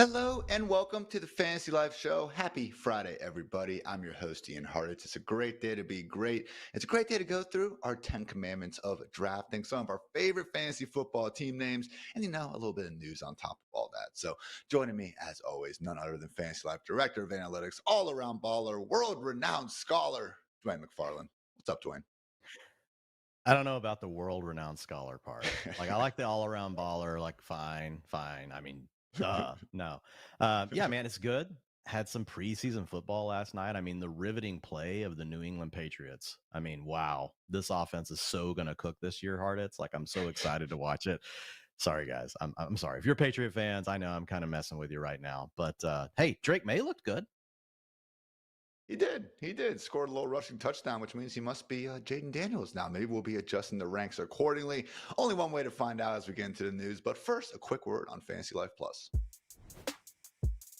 Hello and welcome to the Fantasy Life Show. Happy Friday, everybody. I'm your host, Ian Hartitz. It's a great day to be great. It's a great day to go through our 10 commandments of drafting, some of our favorite fantasy football team names, and a little bit of news on top of all that. So joining me, as always, none other than Fantasy Life Director of Analytics, all-around baller, world-renowned scholar, Dwain McFarland. What's up, Dwain? I don't know about the world-renowned scholar part. Like, I like the all-around baller. Like, fine. I mean, duh, no. Yeah, man, it's good. Had some preseason football last night. I mean, the riveting play of the New England Patriots. I mean, wow, this offense is so gonna cook this year, Hartitz. Like, I'm so excited to watch it. Sorry, guys. I'm sorry if you're Patriot fans. I know I'm kind of messing with you right now, but hey, Drake May looked good. He did. He did. Scored a little rushing touchdown, which means he must be Jaden Daniels now. Maybe we'll be adjusting the ranks accordingly. Only one way to find out as we get into the news. But first, a quick word on Fantasy Life Plus.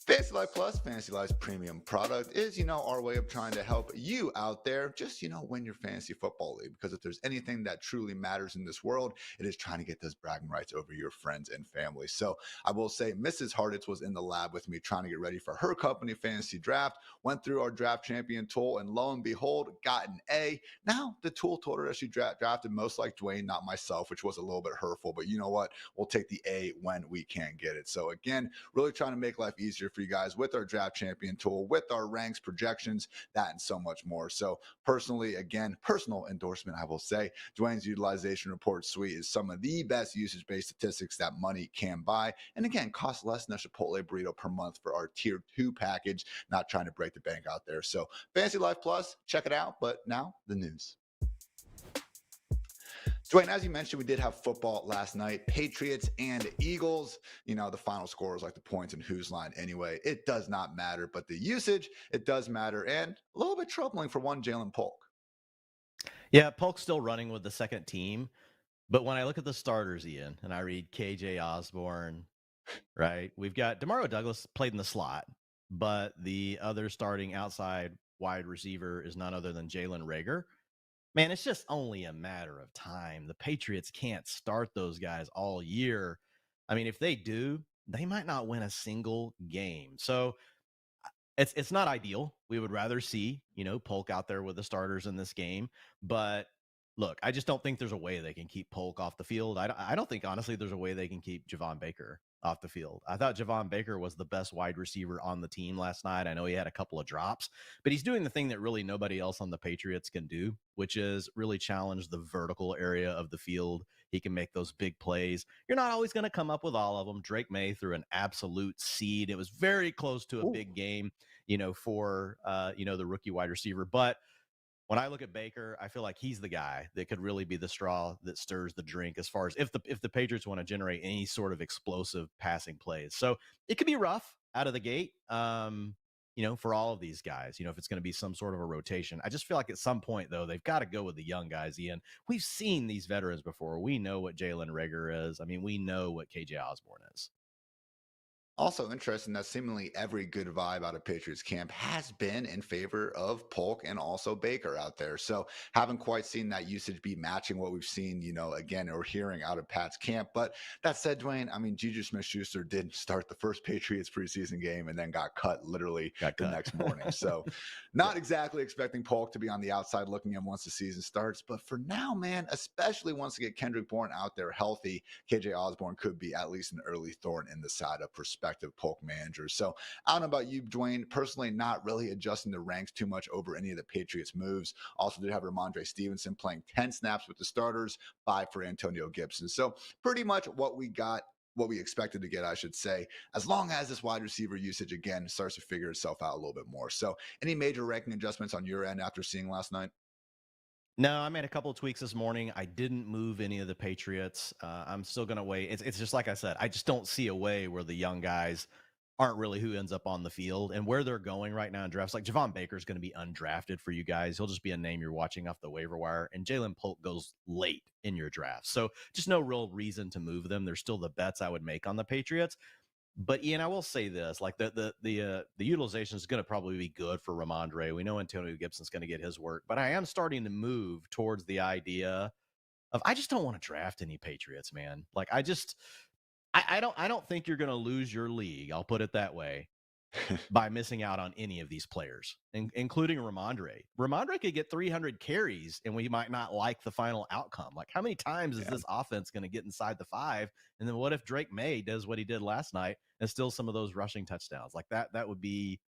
Fantasy Life Plus, Fantasy Life's premium product, is, our way of trying to help you out there just, win your fantasy football league. Because if there's anything that truly matters in this world, it is trying to get those bragging rights over your friends and family. So I will say Mrs. Hartitz was in the lab with me trying to get ready for her company fantasy draft, went through our draft champion tool, and lo and behold, got an A. Now the tool told her that she drafted most like Dwain, not myself, which was a little bit hurtful. But you know what? We'll take the A when we can get it. So again, really trying to make life easier for you guys with our draft champion tool, with our ranks, projections, that and so much more. So personally, again, personal endorsement, I will say, Dwain's utilization report suite is some of the best usage-based statistics that money can buy. And again, costs less than a Chipotle burrito per month for our tier 2 package, not trying to break the bank out there. So Fantasy Life Plus, check it out. But now the news. Dwayne, as you mentioned, we did have football last night. Patriots and Eagles. The final score is like the points and whose line anyway. It does not matter, but the usage, it does matter. And a little bit troubling for one Jalen Polk. Yeah, Polk's still running with the second team. But when I look at the starters, Ian, and I read KJ Osborne, right? We've got DeMario Douglas played in the slot, but the other starting outside wide receiver is none other than Jalen Rager. Man, it's just only a matter of time. The Patriots can't start those guys all year. I mean, if they do, they might not win a single game. So it's not ideal. We would rather see, Polk out there with the starters in this game. But look, I just don't think there's a way they can keep Polk off the field. I don't think, honestly, there's a way they can keep Javon Baker off the field. I thought Javon Baker was the best wide receiver on the team last night. I know he had a couple of drops, but he's doing the thing that really nobody else on the Patriots can do, which is really challenge the vertical area of the field. He can make those big plays. You're not always going to come up with all of them. Drake May threw an absolute seed. It was very close to a Ooh. big game, for, the rookie wide receiver. But when I look at Baker, I feel like he's the guy that could really be the straw that stirs the drink as far as if the Patriots want to generate any sort of explosive passing plays. So it could be rough out of the gate, for all of these guys, if it's going to be some sort of a rotation. I just feel like at some point, though, they've got to go with the young guys, Ian. We've seen these veterans before. We know what Jalen Rager is. I mean, we know what KJ Osborne is. Also interesting that seemingly every good vibe out of Patriots camp has been in favor of Polk and also Baker out there. So haven't quite seen that usage be matching what we've seen, again, or hearing out of Pat's camp. But that said, Dwayne, I mean, Juju Smith-Schuster did start the first Patriots preseason game and then got cut literally Got the cut. next morning. So Yeah. not exactly expecting Polk to be on the outside looking in once the season starts. But for now, man, especially once we get Kendrick Bourne out there healthy, KJ Osborne could be at least an early thorn in the side of perspective Polk managers. So I don't know about you, Dwayne. Personally, not really adjusting the ranks too much over any of the Patriots moves. Also did have Ramondre Stevenson playing 10 snaps with the starters, 5 for Antonio Gibson. So pretty much what we got, what we expected to get, I should say, as long as this wide receiver usage again starts to figure itself out a little bit more. So any major ranking adjustments on your end after seeing last night? No, I made a couple of tweaks this morning. I didn't move any of the Patriots. I'm still going to wait. It's just like I said, I just don't see a way where the young guys aren't really who ends up on the field and where they're going right now in drafts. Like Javon Baker is going to be undrafted for you guys. He'll just be a name you're watching off the waiver wire. And Jalen Polk goes late in your draft. So just no real reason to move them. They're still the bets I would make on the Patriots. But Ian, I will say this: like the utilization is going to probably be good for Ramondre. We know Antonio Gibson's going to get his work, but I am starting to move towards the idea of I just don't want to draft any Patriots, man. Like I don't think you're going to lose your league. I'll put it that way. By missing out on any of these players, including Ramondre. Ramondre could get 300 carries, and we might not like the final outcome. Like, how many times is this offense going to get inside the 5? And then what if Drake May does what he did last night and still some of those rushing touchdowns? Like that would be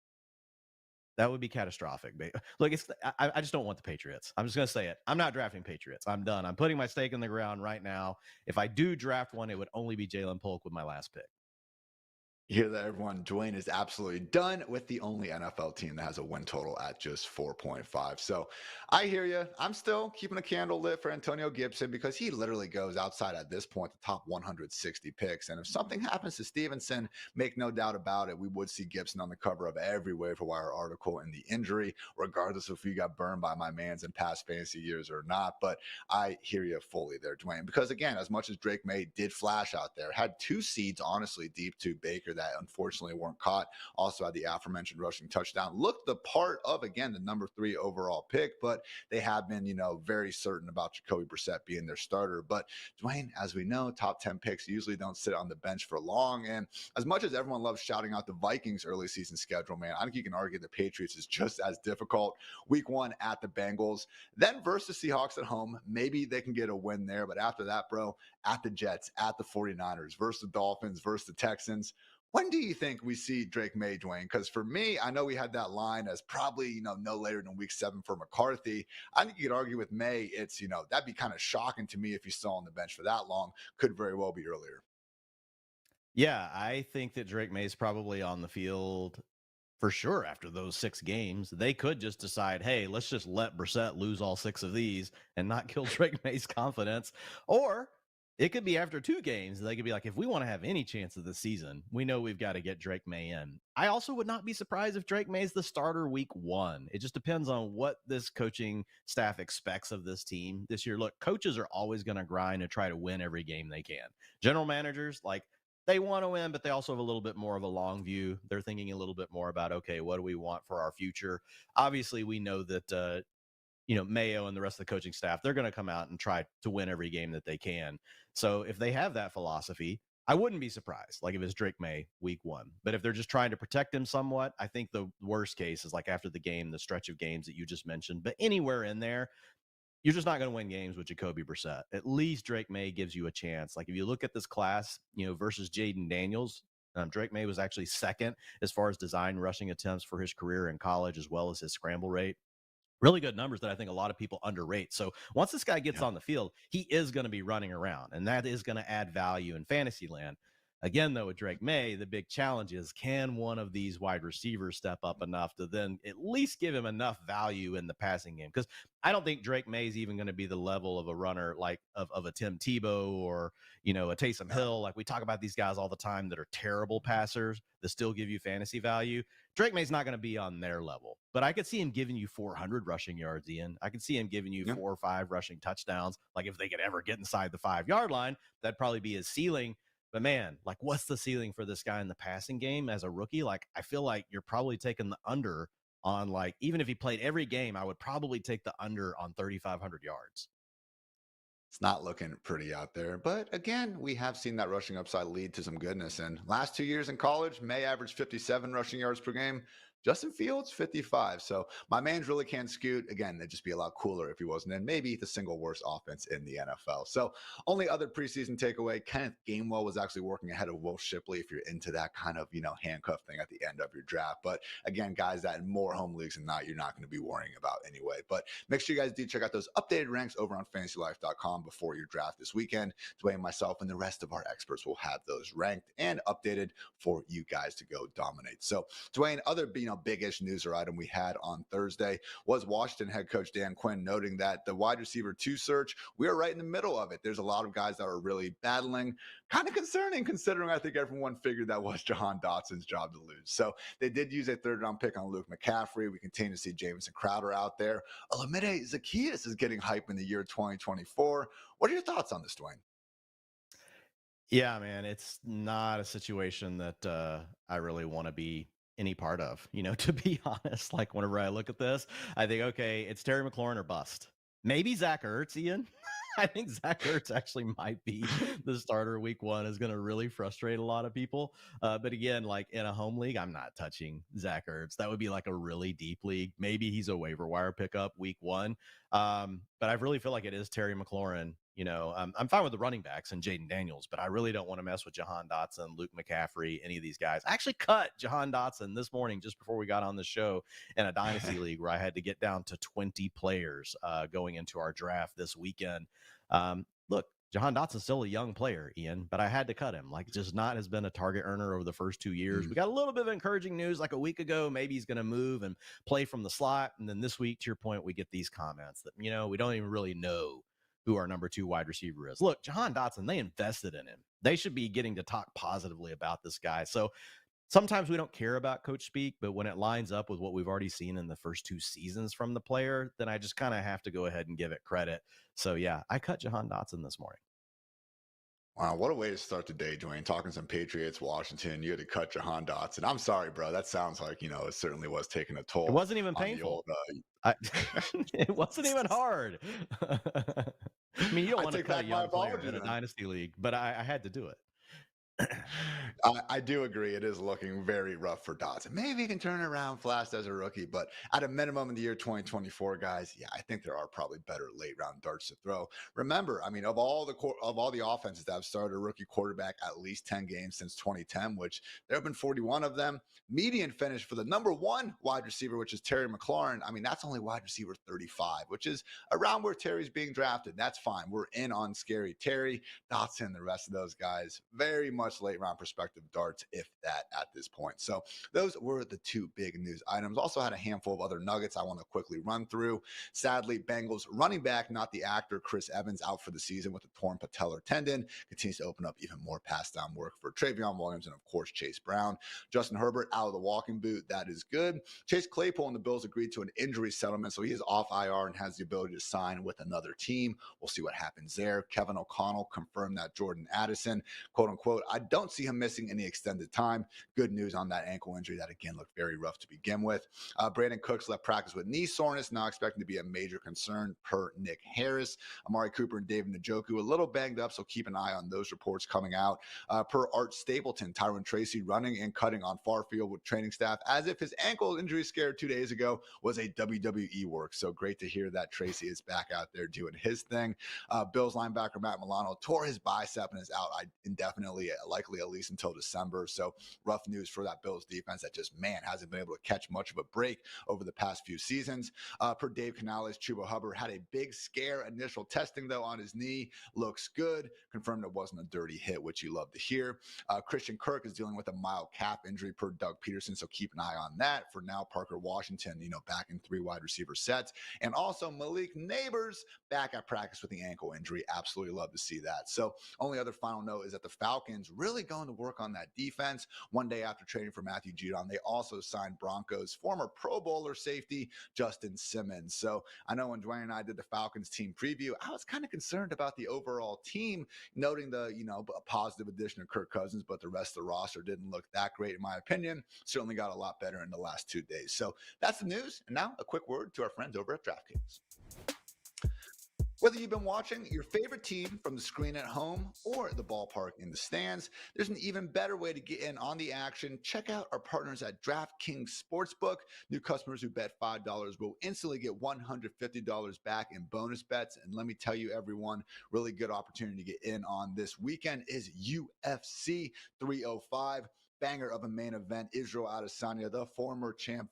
catastrophic. Look, I just don't want the Patriots. I'm just going to say it. I'm not drafting Patriots. I'm done. I'm putting my stake in the ground right now. If I do draft one, it would only be Jalen Polk with my last pick. You hear that, everyone? Dwain is absolutely done with the only NFL team that has a win total at just 4.5. So I hear you. I'm still keeping a candle lit for Antonio Gibson because he literally goes outside at this point, the top 160 picks. And if something happens to Stevenson, make no doubt about it, we would see Gibson on the cover of every waiver wire article in the injury, regardless of if he got burned by my mans in past fantasy years or not. But I hear you fully there, Dwain, because again, as much as Drake May did flash out there, had 2 seeds, honestly, deep to Baker that unfortunately weren't caught. Also had the aforementioned rushing touchdown. Looked the part of, again, the number 3 overall pick, but they have been, very certain about Jacoby Brissett being their starter. But Dwain, as we know, top 10 picks usually don't sit on the bench for long. And as much as everyone loves shouting out the Vikings early season schedule, man, I think you can argue the Patriots is just as difficult. Week 1 at the Bengals, then versus Seahawks at home. Maybe they can get a win there. But after that, bro, at the Jets, at the 49ers, versus the Dolphins, versus the Texans. When do you think we see Drake May, Dwain? Because for me, I know we had that line as probably, no later than week 7 for McCarthy. I think you could argue with May, it's, that'd be kind of shocking to me if he's still on the bench for that long. Could very well be earlier. Yeah, I think that Drake May is probably on the field for sure after those 6 games. They could just decide, hey, let's just let Brissett lose all 6 of these and not kill Drake May's confidence. Or it could be after 2 games. They could be like, if we want to have any chance of the season, we know we've got to get Drake May in. I also would not be surprised if Drake May is the starter week 1. It just depends on what this coaching staff expects of this team this year. Look, coaches are always going to grind and try to win every game they can. General managers, like, they want to win, but they also have a little bit more of a long view. They're thinking a little bit more about, okay, what do we want for our future? Obviously, we know that, Mayo and the rest of the coaching staff, they're going to come out and try to win every game that they can. So if they have that philosophy, I wouldn't be surprised, like if it's Drake May week 1. But if they're just trying to protect him somewhat, I think the worst case is like after the game, the stretch of games that you just mentioned. But anywhere in there, you're just not going to win games with Jacoby Brissett. At least Drake May gives you a chance. Like if you look at this class, versus Jaden Daniels, Drake May was actually second as far as design rushing attempts for his career in college, as well as his scramble rate. Really good numbers that I think a lot of people underrate. So once this guy gets on the field, he is going to be running around, and that is going to add value in fantasy land. Again, though, with Drake May, the big challenge is, can one of these wide receivers step up enough to then at least give him enough value in the passing game? Because I don't think Drake May is even going to be the level of a runner like of a Tim Tebow or, a Taysom Hill. Like we talk about these guys all the time that are terrible passers that still give you fantasy value. Drake May's not going to be on their level, but I could see him giving you 400 rushing yards, Ian. I could see him giving you 4 or 5 rushing touchdowns. Like if they could ever get inside the 5-yard line, that'd probably be his ceiling. But man, like what's the ceiling for this guy in the passing game as a rookie? Like I feel like you're probably taking the under on, like, even if he played every game, I would probably take the under on 3,500 yards. It's not looking pretty out there. But again, we have seen that rushing upside lead to some goodness. And last 2 years in college, May averaged 57 rushing yards per game. Justin Fields, 55. So my man's really can't scoot. Again, they'd just be a lot cooler if he wasn't in maybe the single worst offense in the NFL. So only other preseason takeaway, Kenneth Gainwell was actually working ahead of Will Shipley if you're into that kind of, handcuff thing at the end of your draft. But again, guys that in more home leagues than not, you're not going to be worrying about anyway. But make sure you guys do check out those updated ranks over on FantasyLife.com before your draft this weekend. Dwayne, myself, and the rest of our experts will have those ranked and updated for you guys to go dominate. So Dwayne, other, big-ish news or item we had on Thursday was Washington head coach Dan Quinn noting that the wide receiver 2 search, we are right in the middle of it. There's a lot of guys that are really battling. Kind of concerning considering I think everyone figured that was Jahan Dotson's job to lose. So they did use a 3rd-round pick on Luke McCaffrey. We continue to see Jamison Crowder out there. Olamide Zaccheaus is getting hype in the year 2024. What are your thoughts on this, Dwayne? Yeah, man, it's not a situation that I really want to be any part of, to be honest. Like whenever I look at this, I think, okay, it's Terry McLaurin or bust. Maybe Zach Ertz, Ian. I think Zach Ertz actually might be the starter week 1. Is going to really frustrate a lot of people. But again, like in a home league, I'm not touching Zach Ertz. That would be like a really deep league. Maybe he's a waiver wire pickup week 1. But I really feel like it is Terry McLaurin. I'm fine with the running backs and Jaden Daniels, but I really don't want to mess with Jahan Dotson, Luke McCaffrey, any of these guys. I actually cut Jahan Dotson this morning just before we got on the show in a dynasty league where I had to get down to 20 players going into our draft this weekend. Look, Jahan Dotson's still a young player, Ian, but I had to cut him. Like, just not has been a target earner over the first 2 years. We got a little bit of encouraging news like a week ago. Maybe he's going to move and play from the slot. And then this week, to your point, we get these comments that, we don't even really know who our number 2 wide receiver is. Look, Jahan Dotson, they invested in him. They should be getting to talk positively about this guy. So sometimes we don't care about coach speak, but when it lines up with what we've already seen in the first 2 seasons from the player, then I just kind of have to go ahead and give it credit. So yeah, I cut Jahan Dotson this morning. Wow, what a way to start the day, Dwayne. Talking some Patriots, Washington. You had to cut Jahan Dotson. I'm sorry, bro. That sounds like, it certainly was taking a toll. It wasn't even painful. It wasn't even hard. I mean, you don't want to cut a young player in a dynasty league, but I had to do it. I do agree. It is looking very rough for Dotson. Maybe he can turn it around fast as a rookie, but at a minimum in the year 2024, guys, yeah, I think there are probably better late round darts to throw. Remember, I mean, of all the offenses that have started a rookie quarterback at least 10 games since 2010, which there have been 41 of them, median finish for the number 1 wide receiver, which is Terry McLaurin. I mean, that's only wide receiver 35, which is around where Terry's being drafted. That's fine. We're in on scary Terry, Dotson, the rest of those guys, very much late round perspective darts, if that, at this point. So those were the 2 big news items. Also had a handful of other nuggets I want to quickly run through. Sadly, Bengals running back, not the actor, Chris Evans, out for the season with a torn patellar tendon, continues to open up even more pass down work for Travion Williams and, of course, Chase Brown. Justin Herbert out of the walking boot. That is good. Chase Claypool and the Bills agreed to an injury settlement, so he is off IR and has the ability to sign with another team. We'll see what happens there. Kevin O'Connell confirmed that Jordan Addison, quote unquote, I don't see him missing any extended time. Good news on that ankle injury that, again, looked very rough to begin with. Brandon Cooks left practice with knee soreness, now expecting to be a major concern per Nick Harris. Amari Cooper and David Njoku a little banged up, so keep an eye on those reports coming out. Per Art Stapleton, Tyron Tracy running and cutting on far field with training staff as if his ankle injury scare 2 days ago was a WWE work. So great to hear that Tracy is back out there doing his thing. Bills linebacker Matt Milano tore his bicep and is out indefinitely, likely at least until December. So rough news for that Bills defense that just, hasn't been able to catch much of a break over the past few seasons. Per Dave Canales, Chuba Hubbard had a big scare initial testing, though, on his knee. Looks good. Confirmed it wasn't a dirty hit, which you love to hear. Christian Kirk is dealing with a mild calf injury per Doug Peterson, so keep an eye on that. For now, Parker Washington, back in 3 wide receiver sets. And also Malik Neighbors back at practice with the ankle injury. Absolutely love to see that. So only other final note is that the Falcons really going to work on that defense. One day after trading for Matthew Judon, they also signed Broncos former Pro Bowler safety Justin Simmons. So I know when Dwayne and I did the Falcons team preview, I was kind of concerned about the overall team, noting the, a positive addition of Kirk Cousins, but the rest of the roster didn't look that great in my opinion. Certainly got a lot better in the last 2 days. So that's the news. And now a quick word to our friends over at DraftKings. Whether you've been watching your favorite team from the screen at home or the ballpark in the stands, there's an even better way to get in on the action. Check out our partners at DraftKings Sportsbook. New customers who bet $5 will instantly get $150 back in bonus bets. And let me tell you, everyone, really good opportunity to get in on this weekend is UFC 305. Banger of a main event. Israel Adesanya, the former champ,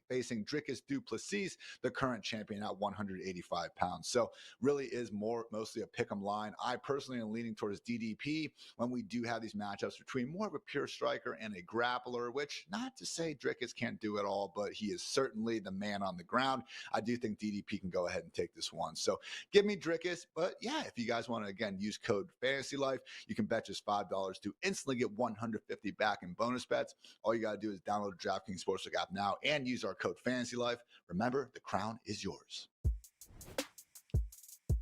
facing Dricus du Plessis, the current champion at 185 pounds. So really is mostly a pick 'em line. I personally am leaning towards DDP when we do have these matchups between more of a pure striker and a grappler, which not to say Dricus can't do it all, but he is certainly the man on the ground. I do think DDP can go ahead and take this one. So give me Dricus. But yeah, if you guys want to, again, use code FANTASYLIFE, you can bet just $5 to instantly get $150 back in bonus bets. All you got to do is download the DraftKings Sportsbook app now and use our code FANTASYLIFE. Remember, the crown is yours.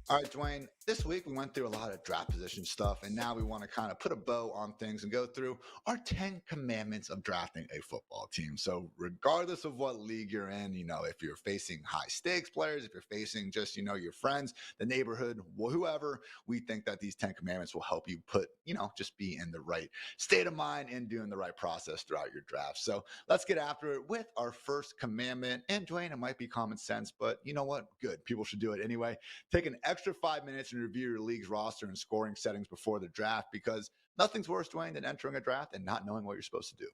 All right, Dwayne, This week, we went through a lot of draft position stuff, and now we want to kind of put a bow on things and go through our 10 commandments of drafting a football team. So, regardless of what league you're in, if you're facing high stakes players, if you're facing just, your friends, the neighborhood, whoever, we think that these 10 commandments will help you just be in the right state of mind and doing the right process throughout your draft. So, let's get after it with our first commandment. And Dwayne, it might be common sense, but you know what? Good. People should do it anyway. Take an extra 5 minutes and review your league's roster and scoring settings before the draft, because nothing's worse, Dwayne, than entering a draft and not knowing what you're supposed to do.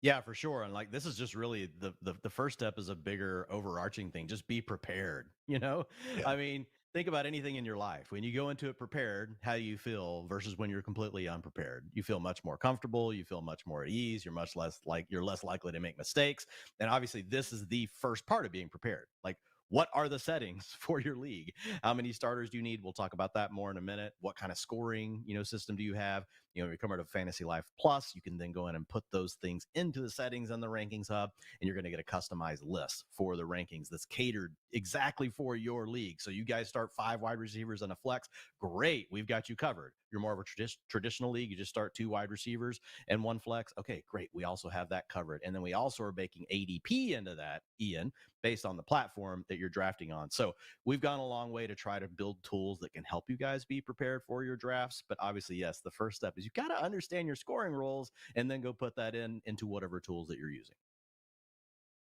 Yeah, for sure. And like this is just really the first step is a bigger overarching thing. Just be prepared, Yeah. I mean, think about anything in your life. When you go into it prepared, how do you feel versus when you're completely unprepared? You feel much more comfortable, you feel much more at ease, you're less likely to make mistakes. And obviously this is the first part of being prepared. Like, what are the settings for your league? How many starters do you need? We'll talk about that more in a minute. What kind of scoring, system do you have? If you come over to FantasyLife Plus, you can then go in and put those things into the settings and the rankings hub, and you're going to get a customized list for the rankings that's catered exactly for your league. So you guys start 5 wide receivers and a flex. Great. We've got you covered. You're more of a traditional league. You just start 2 wide receivers and 1 flex. Okay, great. We also have that covered. And then we also are baking ADP into that, Ian, based on the platform that you're drafting on. So we've gone a long way to try to build tools that can help you guys be prepared for your drafts. But obviously, yes, the first step is you got to understand your scoring roles and then go put that into whatever tools that you're using.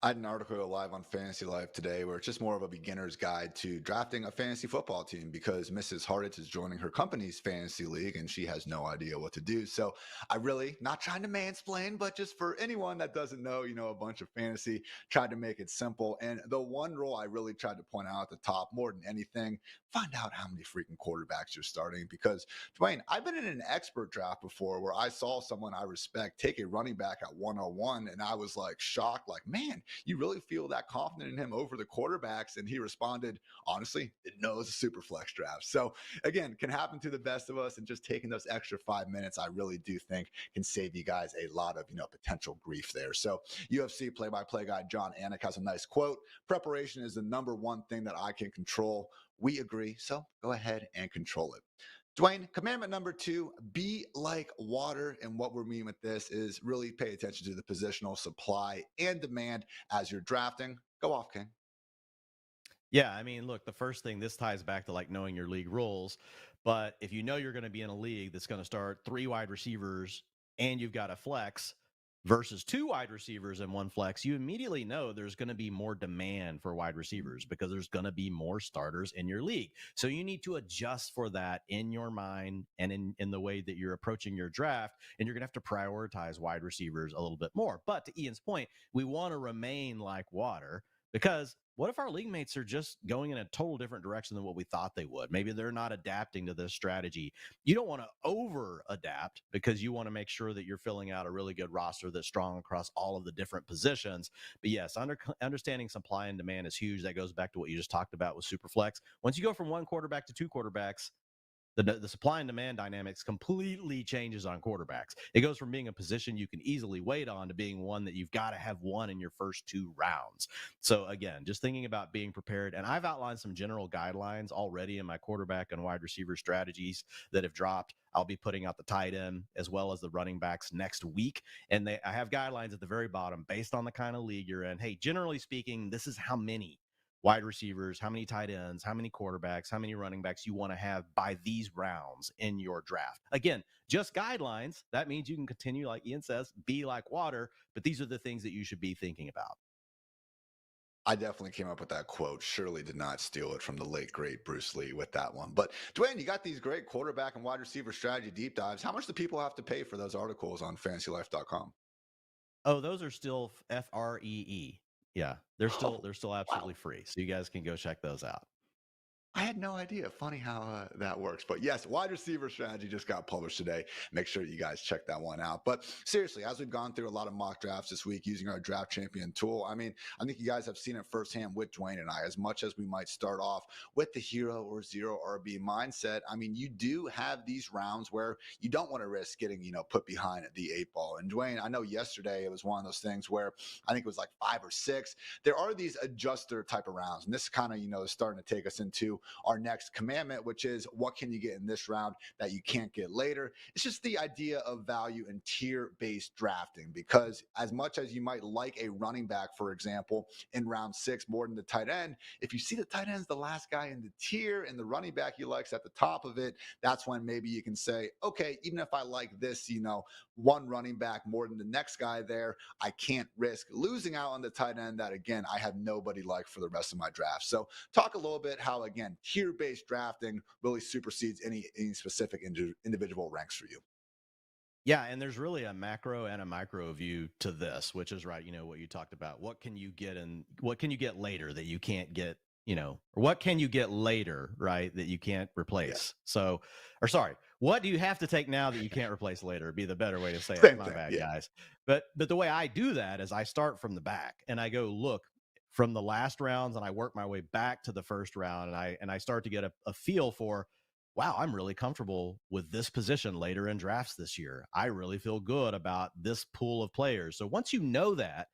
I had an article go live on Fantasy Life today where it's just more of a beginner's guide to drafting a fantasy football team, because Mrs. Hartitz is joining her company's fantasy league and she has no idea what to do. So I really, not trying to mansplain, but just for anyone that doesn't know, a bunch of fantasy, tried to make it simple. And the one rule I really tried to point out at the top more than anything, find out how many freaking quarterbacks you're starting. Because Dwayne, I've been in an expert draft before where I saw someone I respect take a running back at 101 and I was like shocked, like, man, you really feel that confident in him over the quarterbacks? And he responded, honestly, no, it's a super flex draft. So again, can happen to the best of us. And just taking those extra 5 minutes, I really do think can save you guys a lot of, potential grief there. So UFC play-by-play guy John Anik has a nice quote: preparation is the number one thing that I can control. We agree. So go ahead and control it. Dwayne, commandment number 2, be like water. And what we're meaning with this is really pay attention to the positional supply and demand as you're drafting. Go off, King. Yeah, I mean, look, the first thing, this ties back to like knowing your league rules. But if you know you're going to be in a league that's going to start 3 wide receivers and you've got a flex versus 2 wide receivers and 1 flex, you immediately know there's going to be more demand for wide receivers because there's going to be more starters in your league. So you need to adjust for that in your mind and in the way that you're approaching your draft. And you're going to have to prioritize wide receivers a little bit more. But to Ian's point, we want to remain like water, because what if our league mates are just going in a total different direction than what we thought they would? Maybe they're not adapting to this strategy. You don't want to over adapt because you want to make sure that you're filling out a really good roster that's strong across all of the different positions. But yes, understanding supply and demand is huge. That goes back to what you just talked about with Superflex. Once you go from 1 quarterback to 2 quarterbacks, the supply and demand dynamics completely changes on quarterbacks. It goes from being a position you can easily wait on to being one that you've got to have won in your first 2 rounds. So again, just thinking about being prepared. And I've outlined some general guidelines already in my quarterback and wide receiver strategies that have dropped. I'll be putting out the tight end as well as the running backs next week. And I have guidelines at the very bottom based on the kind of league you're in. Hey, generally speaking, this is how many wide receivers, how many tight ends, how many quarterbacks, how many running backs you want to have by these rounds in your draft. Again, just guidelines. That means you can continue, like Ian says, be like water, but these are the things that you should be thinking about. I definitely came up with that quote. Surely did not steal it from the late, great Bruce Lee with that one. But Dwayne, you got these great quarterback and wide receiver strategy deep dives. How much do people have to pay for those articles on fantasylife.com? Oh, those are still FREE. Yeah, Oh, they're still wow. absolutely free. So you guys can go check those out. I had no idea. Funny how that works. But yes, wide receiver strategy just got published today. Make sure you guys check that one out. But seriously, as we've gone through a lot of mock drafts this week using our draft champion tool, I mean, I think you guys have seen it firsthand with Dwayne and I. As much as we might start off with the hero or zero RB mindset, I mean, you do have these rounds where you don't want to risk getting, put behind the 8 ball. And Dwayne, I know yesterday it was one of those things where I think it was like 5 or 6. There are these adjuster type of rounds. And this kind of, is starting to take us into our next commandment, which is what can you get in this round that you can't get later. It's just the idea of value in tier-based drafting, because as much as you might like a running back, for example, in round 6 more than the tight end, if you see the tight end's the last guy in the tier and the running back you like's at the top of it, that's when maybe you can say, okay, even if I like this, one running back more than the next guy there, I can't risk losing out on the tight end that, again, I have nobody like for the rest of my draft. So talk a little bit how, again, tier-based drafting really supersedes any specific individual ranks for you. Yeah, and there's really a macro and a micro view to this, which is right. What you talked about. What can you get and what can you get later that you can't get, or what can you get later, right, that you can't replace? Yeah. So, or sorry, what do you have to take now that you can't replace later? Would be the better way to say it. My bad, guys. But the way I do that is I start from the back and I go look from the last rounds and I work my way back to the first round and I start to get a feel for, wow, I'm really comfortable with this position later in drafts this year. I really feel good about this pool of players. So once you know that,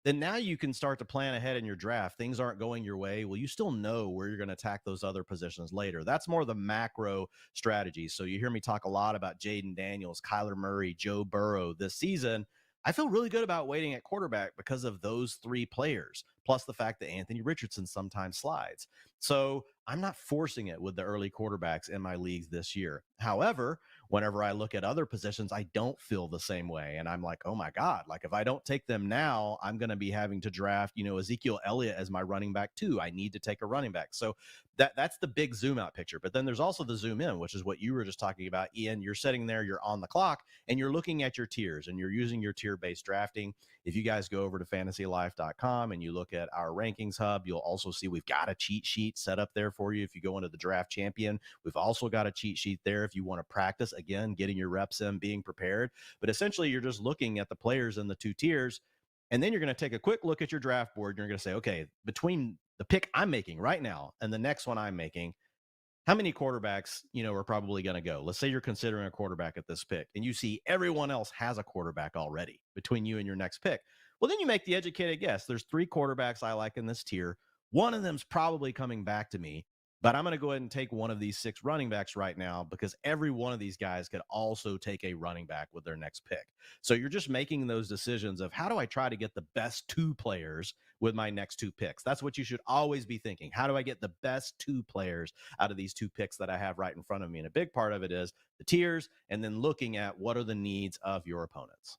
then now you can start to plan ahead in your draft. Things aren't going your way. Well, you still know where you're going to attack those other positions later. That's more the macro strategy. So you hear me talk a lot about Jaden Daniels, Kyler Murray, Joe Burrow this season. I feel really good about waiting at quarterback because of those 3 players, plus the fact that Anthony Richardson sometimes slides. So I'm not forcing it with the early quarterbacks in my leagues this year. However, whenever I look at other positions, I don't feel the same way. And I'm like, oh my God, like if I don't take them now, I'm going to be having to draft, Ezekiel Elliott as my running back too. I need to take a running back. So that's the big zoom out picture. But then there's also the zoom in, which is what you were just talking about, Ian. You're sitting there, you're on the clock, and you're looking at your tiers and you're using your tier-based drafting. If you guys go over to FantasyLife.com and you look at our rankings hub, you'll also see we've got a cheat sheet set up there for you. If you go into the draft champion, we've also got a cheat sheet there if you want to practice, again, getting your reps in, being prepared. But essentially, you're just looking at the players in the 2 tiers, and then you're going to take a quick look at your draft board. And you're going to say, okay, between the pick I'm making right now and the next one I'm making, how many quarterbacks, are probably going to go? Let's say you're considering a quarterback at this pick and you see everyone else has a quarterback already between you and your next pick. Well, then you make the educated guess. There's 3 quarterbacks I like in this tier. One of them's probably coming back to me, but I'm going to go ahead and take one of these 6 running backs right now because every one of these guys could also take a running back with their next pick. So you're just making those decisions of how do I try to get the best 2 players with my next 2 picks? That's what you should always be thinking. How do I get the best 2 players out of these 2 picks that I have right in front of me? And a big part of it is the tiers and then looking at what are the needs of your opponents.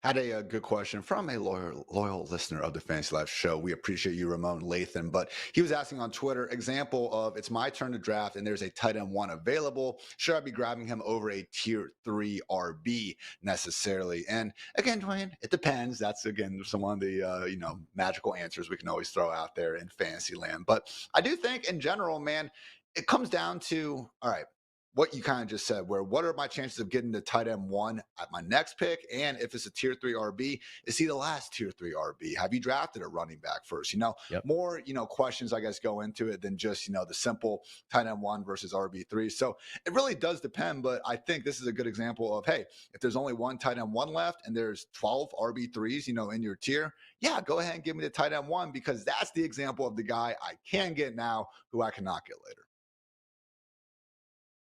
Had a good question from a loyal listener of the Fantasy Life show. We appreciate you, Ramon Lathan. But he was asking on Twitter, example of it's my turn to draft and there's a tight end 1 available. Should I be grabbing him over a tier 3 RB necessarily? And again, Dwayne, it depends. That's, again, some of the, magical answers we can always throw out there in fantasy land. But I do think in general, man, it comes down to, all right, what you kind of just said, where what are my chances of getting the tight end 1 at my next pick? And if it's a tier 3 RB, is he the last tier 3 RB? Have you drafted a running back first? Yep. More, questions, I guess, go into it than just, the simple tight end 1 versus RB3. So it really does depend. But I think this is a good example of, hey, if there's only one tight end 1 left and there's 12 RB3s, in your tier, yeah, go ahead and give me the tight end 1 because that's the example of the guy I can get now who I cannot get later.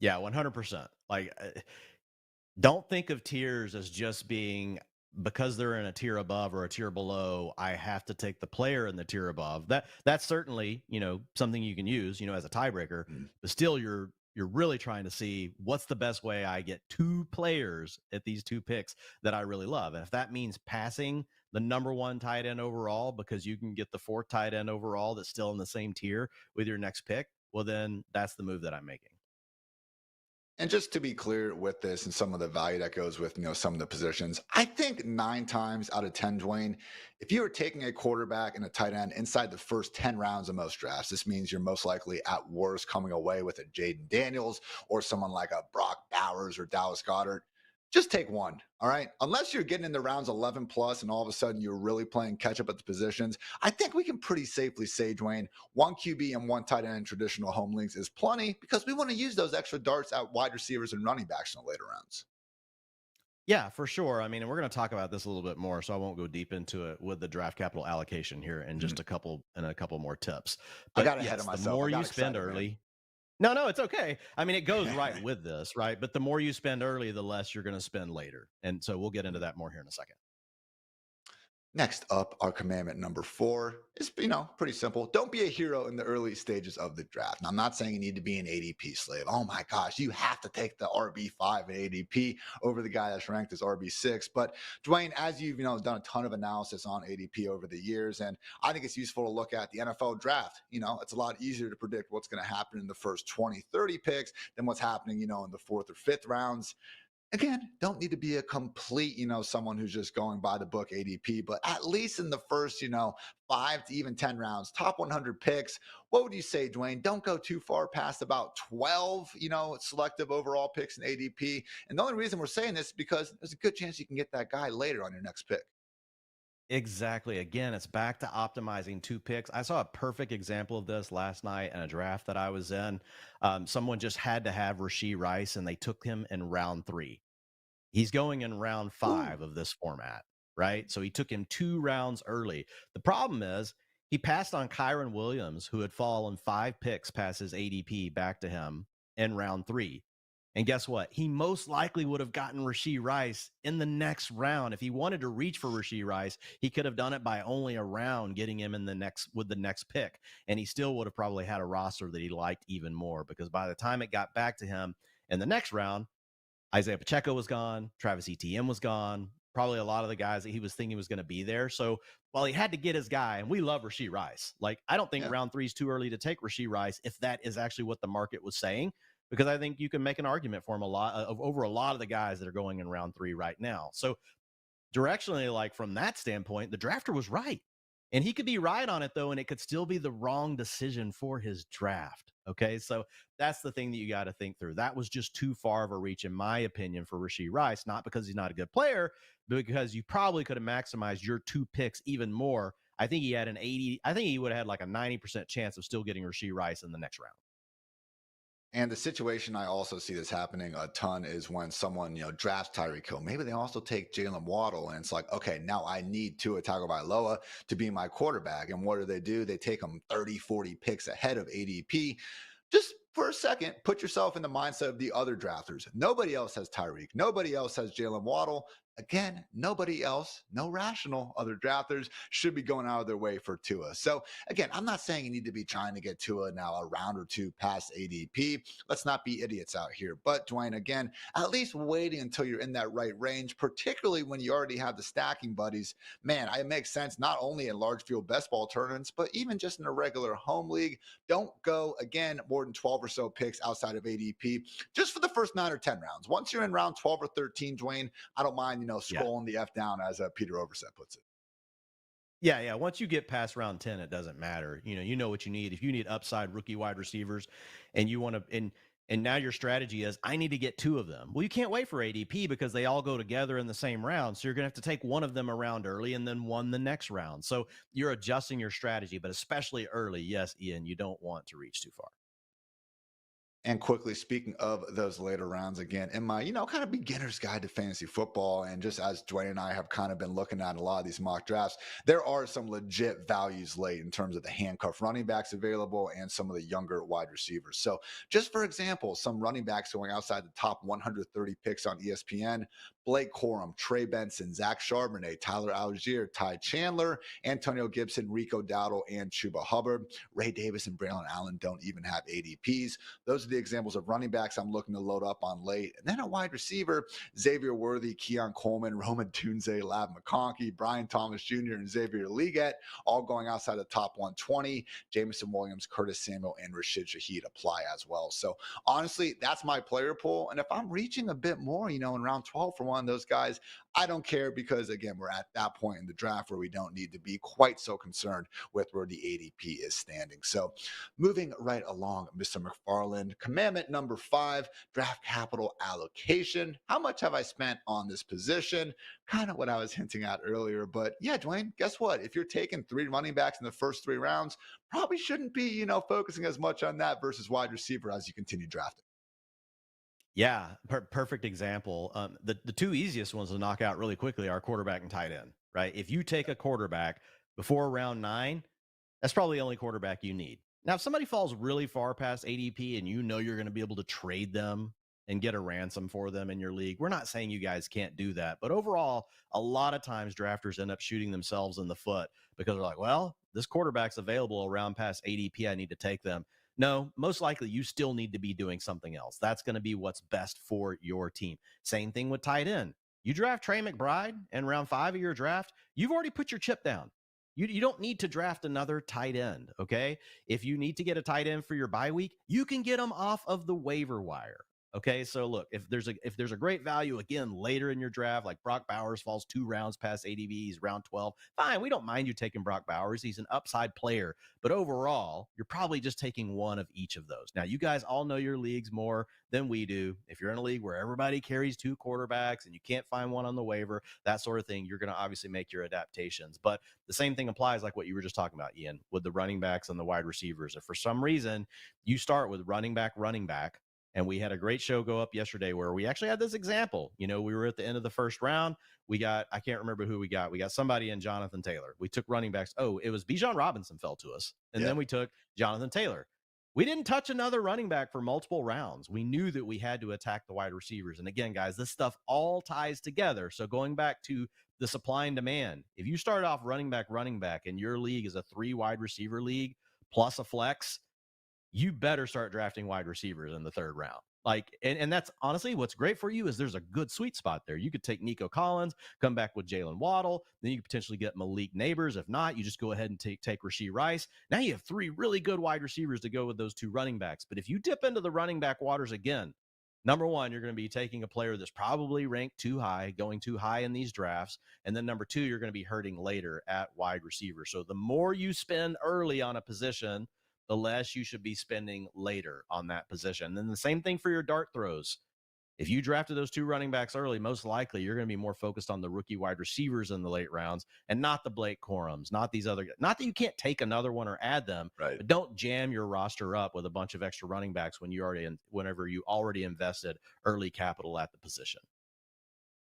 Yeah, 100%. Like, don't think of tiers as just being because they're in a tier above or a tier below, I have to take the player in the tier above. That's certainly, something you can use, as a tiebreaker, but still you're really trying to see what's the best way I get 2 players at these 2 picks that I really love. And if that means passing the number 1 tight end overall because you can get the 4th tight end overall that's still in the same tier with your next pick, well, then that's the move that I'm making. And just to be clear with this and some of the value that goes with, some of the positions, I think 9 times out of 10, Dwayne, if you are taking a quarterback and a tight end inside the first 10 rounds of most drafts, this means you're most likely at worst coming away with a Jaden Daniels or someone like a Brock Bowers or Dallas Goedert. Just take one, all right? Unless you're getting in the rounds 11 plus and all of a sudden you're really playing catch up at the positions, I think we can pretty safely say, Dwayne, 1 QB and 1 tight end in traditional home leagues is plenty because we want to use those extra darts at wide receivers and running backs in the later rounds. Yeah, for sure. I mean, and we're going to talk about this a little bit more, so I won't go deep into it with the draft capital allocation here in just Mhm. a couple more tips. I But got ahead of yes, the myself. I more you got spend excited, man. early, no, no, it's okay. I mean, it goes right with this, right? But the more you spend early, the less you're going to spend later. And so we'll get into that more here in a second. Next up, our commandment number 4 is, pretty simple. Don't be a hero in the early stages of the draft. Now, I'm not saying you need to be an ADP slave. Oh my gosh, you have to take the RB5 ADP over the guy that's ranked as RB6. But Dwayne, as you've done a ton of analysis on ADP over the years, and I think it's useful to look at the NFL draft. It's a lot easier to predict what's going to happen in the first 20, 30 picks than what's happening, in the fourth or fifth rounds. Again, don't need to be a complete, someone who's just going by the book ADP, but at least in the first, 5 to even 10 rounds, top 100 picks. What would you say, Dwayne? Don't go too far past about 12, selective overall picks in ADP. And the only reason we're saying this is because there's a good chance you can get that guy later on your next pick. Exactly. Again, it's back to optimizing two picks. I saw a perfect example of this last night in a draft that I was in. Someone just had to have Rasheed Rice, and they took him in round 3. He's going in round Ooh. 5 of this format, right? So he took him 2 rounds early. The problem is he passed on Kyron Williams, who had fallen 5 picks past his ADP back to him in round 3. And guess what? He most likely would have gotten Rasheed Rice in the next round. If he wanted to reach for Rasheed Rice, he could have done it by only a round, getting him in the next pick. And he still would have probably had a roster that he liked even more, because by the time it got back to him in the next round, Isaiah Pacheco was gone. Travis Etienne was gone. Probably a lot of the guys that he was thinking was going to be there. So while he had to get his guy, and we love Rasheed Rice, like I don't think Yeah. round 3 is too early to take Rasheed Rice if that is actually what the market was saying, because I think you can make an argument for him over a lot of the guys that are going in round 3 right now. So directionally, like from that standpoint, the drafter was right. And he could be right on it, though, and it could still be the wrong decision for his draft. Okay. So that's the thing that you got to think through. That was just too far of a reach, in my opinion, for Rasheed Rice, not because he's not a good player, but because you probably could have maximized your 2 picks even more. I think he had I think he would have had like a 90% chance of still getting Rasheed Rice in the next round. And the situation I also see this happening a ton is when someone, drafts Tyreek Hill. Maybe they also take Jalen Waddle, and it's like, okay, now I need Tua Tagovailoa to be my quarterback. And what do? They take them 30, 40 picks ahead of ADP. Just for a second, put yourself in the mindset of the other drafters. Nobody else has Tyreek. Nobody else has Jalen Waddle. Again, nobody else, no rational other drafters should be going out of their way for Tua. So again, I'm not saying you need to be trying to get Tua now a round or 2 past ADP. Let's not be idiots out here. But Dwayne, again, at least waiting until you're in that right range, particularly when you already have the stacking buddies, man, it makes sense not only in large field best ball tournaments, but even just in a regular home league. Don't go, again, more than 12 or so picks outside of ADP just for the first 9 or 10 rounds. Once you're in round 12 or 13, Dwayne, I don't mind, Yeah. scrolling the F down, as Peter Overset puts it. Yeah, yeah. Once you get past round 10, it doesn't matter. You know what you need. If you need upside rookie wide receivers and you want to and now your strategy is I need to get 2 of them. Well, you can't wait for ADP because they all go together in the same round. So you're going to have to take one of them around early and then one the next round. So you're adjusting your strategy, but especially early, yes, Ian, you don't want to reach too far. And quickly, speaking of those later rounds, again, in my, kind of beginner's guide to fantasy football, and just as Dwayne and I have kind of been looking at a lot of these mock drafts, there are some legit values late in terms of the handcuff running backs available and some of the younger wide receivers. So, just for example, some running backs going outside the top 130 picks on ESPN: Blake Corum, Trey Benson, Zach Charbonnet, Tyler Algier, Ty Chandler, Antonio Gibson, Rico Dowdle, and Chuba Hubbard. Ray Davis and Braylon Allen don't even have ADPs. Those are the examples of running backs I'm looking to load up on late. And then a wide receiver: Xavier Worthy, Keon Coleman, Roman Tunze, Lav McConkey, Brian Thomas Jr., and Xavier Leggett, all going outside the top 120. Jameson Williams, Curtis Samuel, and Rashid Shaheed apply as well. So honestly, that's my player pool. And if I'm reaching a bit more, in round 12 for one of those guys, I don't care, because again, we're at that point in the draft where we don't need to be quite so concerned with where the ADP is standing. So moving right along, Mr. McFarland, commandment number 5, draft capital allocation. How much have I spent on this position? Kind of what I was hinting at earlier. But yeah, Dwayne, guess what? If you're taking 3 running backs in the first 3 rounds, probably shouldn't be, focusing as much on that versus wide receiver as you continue drafting. Yeah, perfect example. The two easiest ones to knock out really quickly are quarterback and tight end, right? If you take a quarterback before round 9, that's probably the only quarterback you need. Now, if somebody falls really far past ADP and you know you're going to be able to trade them and get a ransom for them in your league, we're not saying you guys can't do that. But overall, a lot of times drafters end up shooting themselves in the foot because they're like, well, this quarterback's available around past ADP. I need to take them. No, most likely you still need to be doing something else. That's going to be what's best for your team. Same thing with tight end. You draft Trey McBride in round 5 of your draft, you've already put your chip down. You don't need to draft another tight end, okay? If you need to get a tight end for your bye week, you can get them off of the waiver wire. Okay, so look, if there's a great value again later in your draft, like Brock Bowers falls 2 rounds past ADV, he's round 12. Fine, we don't mind you taking Brock Bowers. He's an upside player, but overall, you're probably just taking one of each of those. Now, you guys all know your leagues more than we do. If you're in a league where everybody carries 2 quarterbacks and you can't find one on the waiver, that sort of thing, you're going to obviously make your adaptations. But the same thing applies like what you were just talking about, Ian, with the running backs and the wide receivers. If for some reason you start with running back, and we had a great show go up yesterday where we actually had this example. We were at the end of the first round. I can't remember who we got. We got somebody in Jonathan Taylor. We took running backs. Oh, it was Bijan Robinson fell to us. And then we took Jonathan Taylor. We didn't touch another running back for multiple rounds. We knew that we had to attack the wide receivers. And again, guys, this stuff all ties together. So going back to the supply and demand, if you start off running back, and your league is a 3 wide receiver league plus a flex, you better start drafting wide receivers in the 3rd round. And that's honestly what's great for you is there's a good sweet spot there. You could take Nico Collins, come back with Jalen Waddle, then you could potentially get Malik Neighbors. If not, you just go ahead and take Rashee Rice. Now you have 3 really good wide receivers to go with those 2 running backs. But if you dip into the running back waters again, number 1, you're going to be taking a player that's probably ranked too high, going too high in these drafts. And then number 2, you're going to be hurting later at wide receiver. So the more you spend early on a position, the less you should be spending later on that position. And then the same thing for your dart throws. If you drafted those 2 running backs early, most likely you're going to be more focused on the rookie wide receivers in the late rounds and not the Blake Corums, not these other guys. Not that you can't take another one or add them, Right. but don't jam your roster up with a bunch of extra running backs whenever you already invested early capital at the position.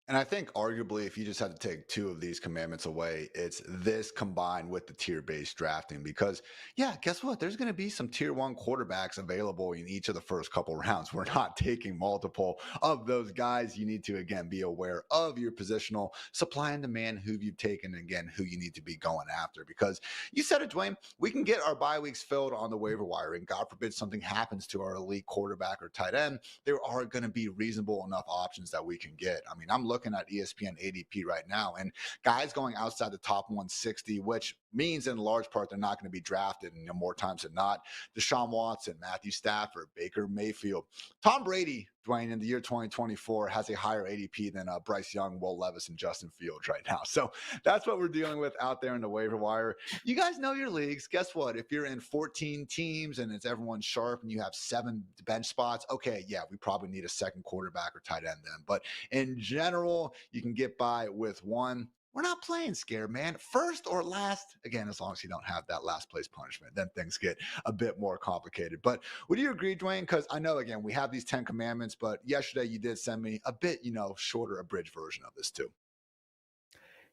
And I think arguably, if you just had to take 2 of these commandments away, it's this combined with the tier-based drafting. Because, yeah, guess what? There's going to be some tier 1 quarterbacks available in each of the first couple rounds. We're not taking multiple of those guys. You need to, again, be aware of your positional supply and demand, who you've taken, and again, who you need to be going after. Because you said it, Dwayne, we can get our bye weeks filled on the waiver wire. And God forbid something happens to our elite quarterback or tight end, there are going to be reasonable enough options that we can get. I mean, I'm looking at ESPN ADP right now, and guys going outside the top 160, which means in large part they're not going to be drafted more times than not. Deshaun Watson, Matthew Stafford, Baker Mayfield, Tom Brady, Dwayne, in the year 2024 has a higher ADP than Bryce Young, Will Levis, and Justin Fields right now. So that's what we're dealing with out there in the waiver wire. You guys know your leagues. Guess what? If you're in 14 teams and it's everyone sharp and you have 7 bench spots, okay, yeah, we probably need a second quarterback or tight end then. But in general, you can get by with 1. We're not playing scared, man. First or last, again, as long as you don't have that last place punishment, then things get a bit more complicated. But would you agree, Dwayne? Because I know, again, we have these 10 commandments, but yesterday you did send me a bit, shorter, abridged version of this too.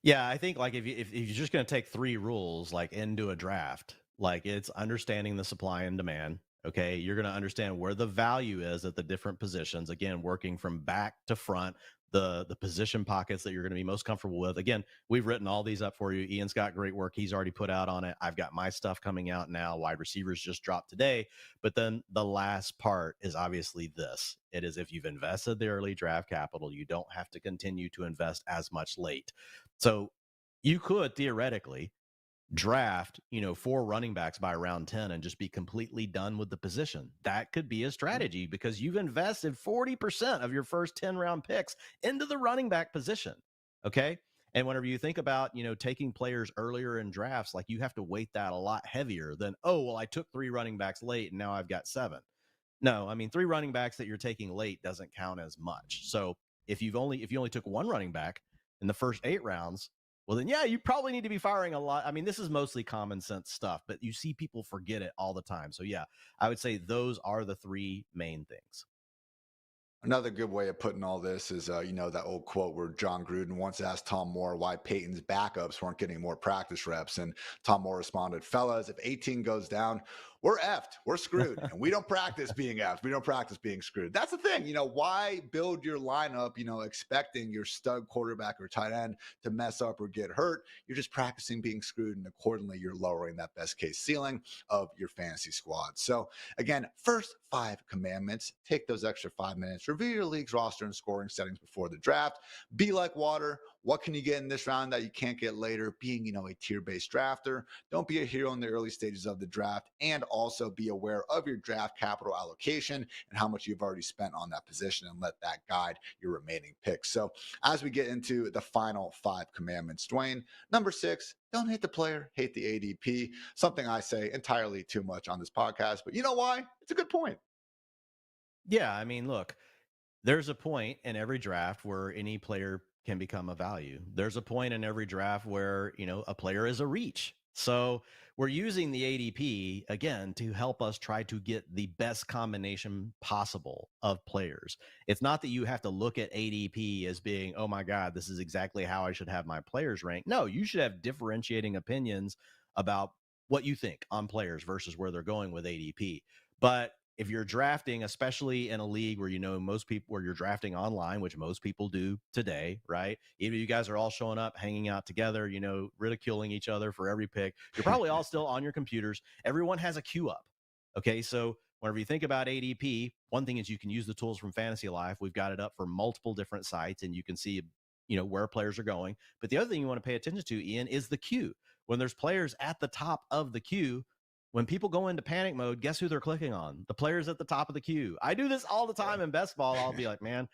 Yeah, I think like if you're just going to take 3 rules like into a draft, like it's understanding the supply and demand. Okay, you're going to understand where the value is at the different positions. Again, working from back to front, the position pockets that you're going to be most comfortable with. Again, we've written all these up for you. Ian's got great work he's already put out on it. I've got my stuff coming out now. Wide receivers just dropped today. But then the last part is obviously this. It is if you've invested the early draft capital, you don't have to continue to invest as much late. So you could theoretically draft, 4 running backs by round 10 and just be completely done with the position. That could be a strategy because you've invested 40% of your first 10 round picks into the running back position. Okay. And whenever you think about, taking players earlier in drafts, like you have to weight that a lot heavier than, oh, well, I took 3 running backs late and now I've got 7. No, I mean, 3 running backs that you're taking late doesn't count as much. So if you only took 1 running back in the first 8 rounds, well, then, yeah, you probably need to be firing a lot. I mean, this is mostly common sense stuff, but you see people forget it all the time. So, yeah, I would say those are the 3 main things. Another good way of putting all this is, that old quote where John Gruden once asked Tom Moore why Peyton's backups weren't getting more practice reps. And Tom Moore responded, fellas, if 18 goes down, we're effed. We're screwed. And we don't practice being effed. We don't practice being screwed. That's the thing. Why build your lineup, expecting your stud quarterback or tight end to mess up or get hurt? You're just practicing being screwed. And accordingly, you're lowering that best case ceiling of your fantasy squad. So, again, first 5 commandments. Take those extra 5 minutes, review your league's roster and scoring settings before the draft. Be like water. What can you get in this round that you can't get later? Being, a tier-based drafter. Don't be a hero in the early stages of the draft, and also be aware of your draft capital allocation and how much you've already spent on that position, and let that guide your remaining picks. So as we get into the final 5 commandments, Dwayne, number 6, don't hate the player, hate the ADP. Something I say entirely too much on this podcast, but you know why? It's a good point. Yeah, I mean, look, there's a point in every draft where any player can become a value. There's a point in every draft where, a player is a reach. So we're using the ADP again to help us try to get the best combination possible of players. It's not that you have to look at ADP as being, oh my God, this is exactly how I should have my players ranked. No, you should have differentiating opinions about what you think on players versus where they're going with ADP. But if you're drafting, especially in a league where most people, where you're drafting online, which most people do today, right? Even you guys are all showing up, hanging out together, ridiculing each other for every pick. You're probably all still on your computers. Everyone has a queue up. Okay, so whenever you think about ADP, one thing is you can use the tools from FantasyLife. We've got it up for multiple different sites, and you can see, where players are going. But the other thing you want to pay attention to, Ian, is the queue. When there's players at the top of the queue, when people go into panic mode, guess who they're clicking on? The players at the top of the queue. I do this all the time in best ball. I'll be like, man,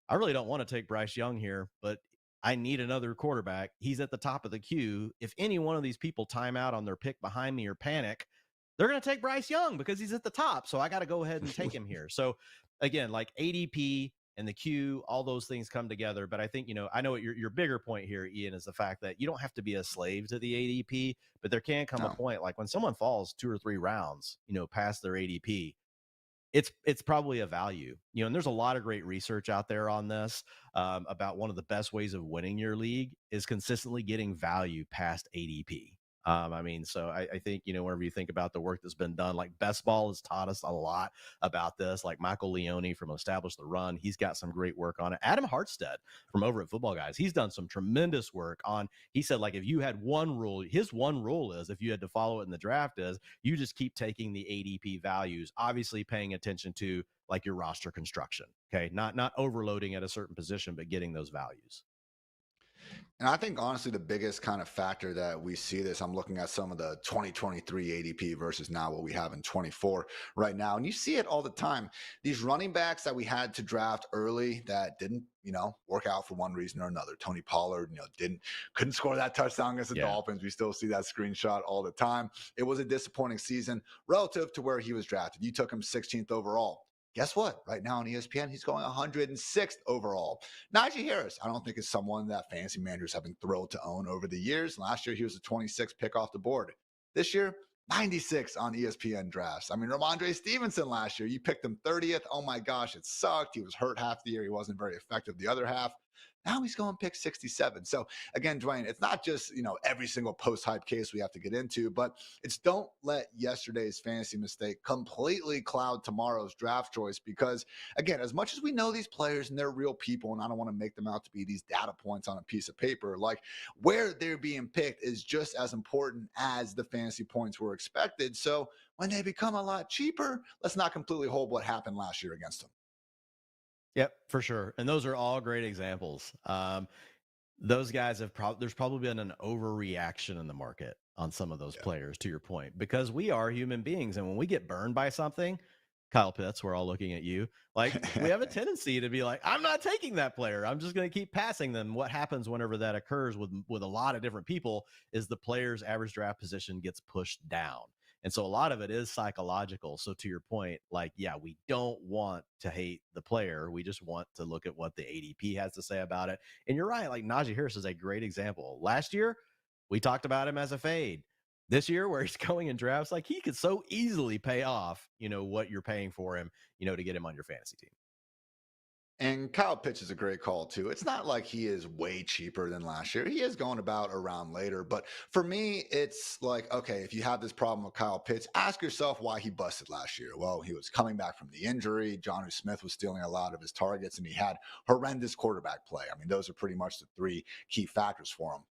I really don't want to take Bryce Young here, but I need another quarterback. He's at the top of the queue. If any one of these people time out on their pick behind me or panic, they're going to take Bryce Young because he's at the top. So I got to go ahead and take him here. So again, like ADP and the queue, all those things come together. But I think, I know what your bigger point here, Ian, is the fact that you don't have to be a slave to the ADP, but there can come a No. point like when someone falls 2 or 3 rounds, past their ADP, it's probably a value, and there's a lot of great research out there on this about one of the best ways of winning your league is consistently getting value past ADP. So I think, whenever you think about the work that's been done, like Best Ball has taught us a lot about this, like Michael Leone from Establish the Run, he's got some great work on it. Adam Hartstead from over at Football Guys, he's done some tremendous work on, he said, like, if you had one rule, his one rule is, if you had to follow it in the draft, is you just keep taking the ADP values, obviously paying attention to like your roster construction. Okay. Not overloading at a certain position, but getting those values. And I think honestly, the biggest kind of factor that we see this, I'm looking at some of the 2023 ADP versus now what we have in 24 right now. And you see it all the time. These running backs that we had to draft early that didn't, work out for one reason or another. Tony Pollard, couldn't score that touchdown against the Dolphins. We still see that screenshot all the time. It was a disappointing season relative to where he was drafted. You took him 16th overall. Guess what? Right now on ESPN, he's going 106th overall. Najee Harris, I don't think is someone that fantasy managers have been thrilled to own over the years. Last year, he was a 26th pick off the board. This year, 96 on ESPN drafts. I mean, Ramondre Stevenson last year, you picked him 30th. Oh my gosh, it sucked. He was hurt half the year. He wasn't very effective the other half. Now he's going pick 67. So again, Dwayne, it's not just, every single post-hype case we have to get into, but it's don't let yesterday's fantasy mistake completely cloud tomorrow's draft choice. Because again, as much as we know these players and they're real people, and I don't want to make them out to be these data points on a piece of paper, like where they're being picked is just as important as the fantasy points were expected. So when they become a lot cheaper, let's not completely hold what happened last year against them. Yep, for sure. And those are all great examples. Those guys there's probably been an overreaction in the market on some of those players, to your point, because we are human beings. And when we get burned by something, Kyle Pitts, we're all looking at you, like we have a tendency to be like, I'm not taking that player. I'm just going to keep passing them. What happens whenever that occurs with a lot of different people is the player's average draft position gets pushed down. And so a lot of it is psychological. So to your point, like, yeah, we don't want to hate the player. We just want to look at what the ADP has to say about it. And you're right. Like Najee Harris is a great example. Last year, we talked about him as a fade. This year, where he's going in drafts, like he could so easily pay off, what you're paying for him, to get him on your fantasy team. And Kyle Pitts is a great call too. It's not like he is way cheaper than last year. He is going about around later. But for me, it's like, okay, if you have this problem with Kyle Pitts, ask yourself why he busted last year. Well, he was coming back from the injury. Jonnu Smith was stealing a lot of his targets, and he had horrendous quarterback play. I mean, those are pretty much the three key factors for him.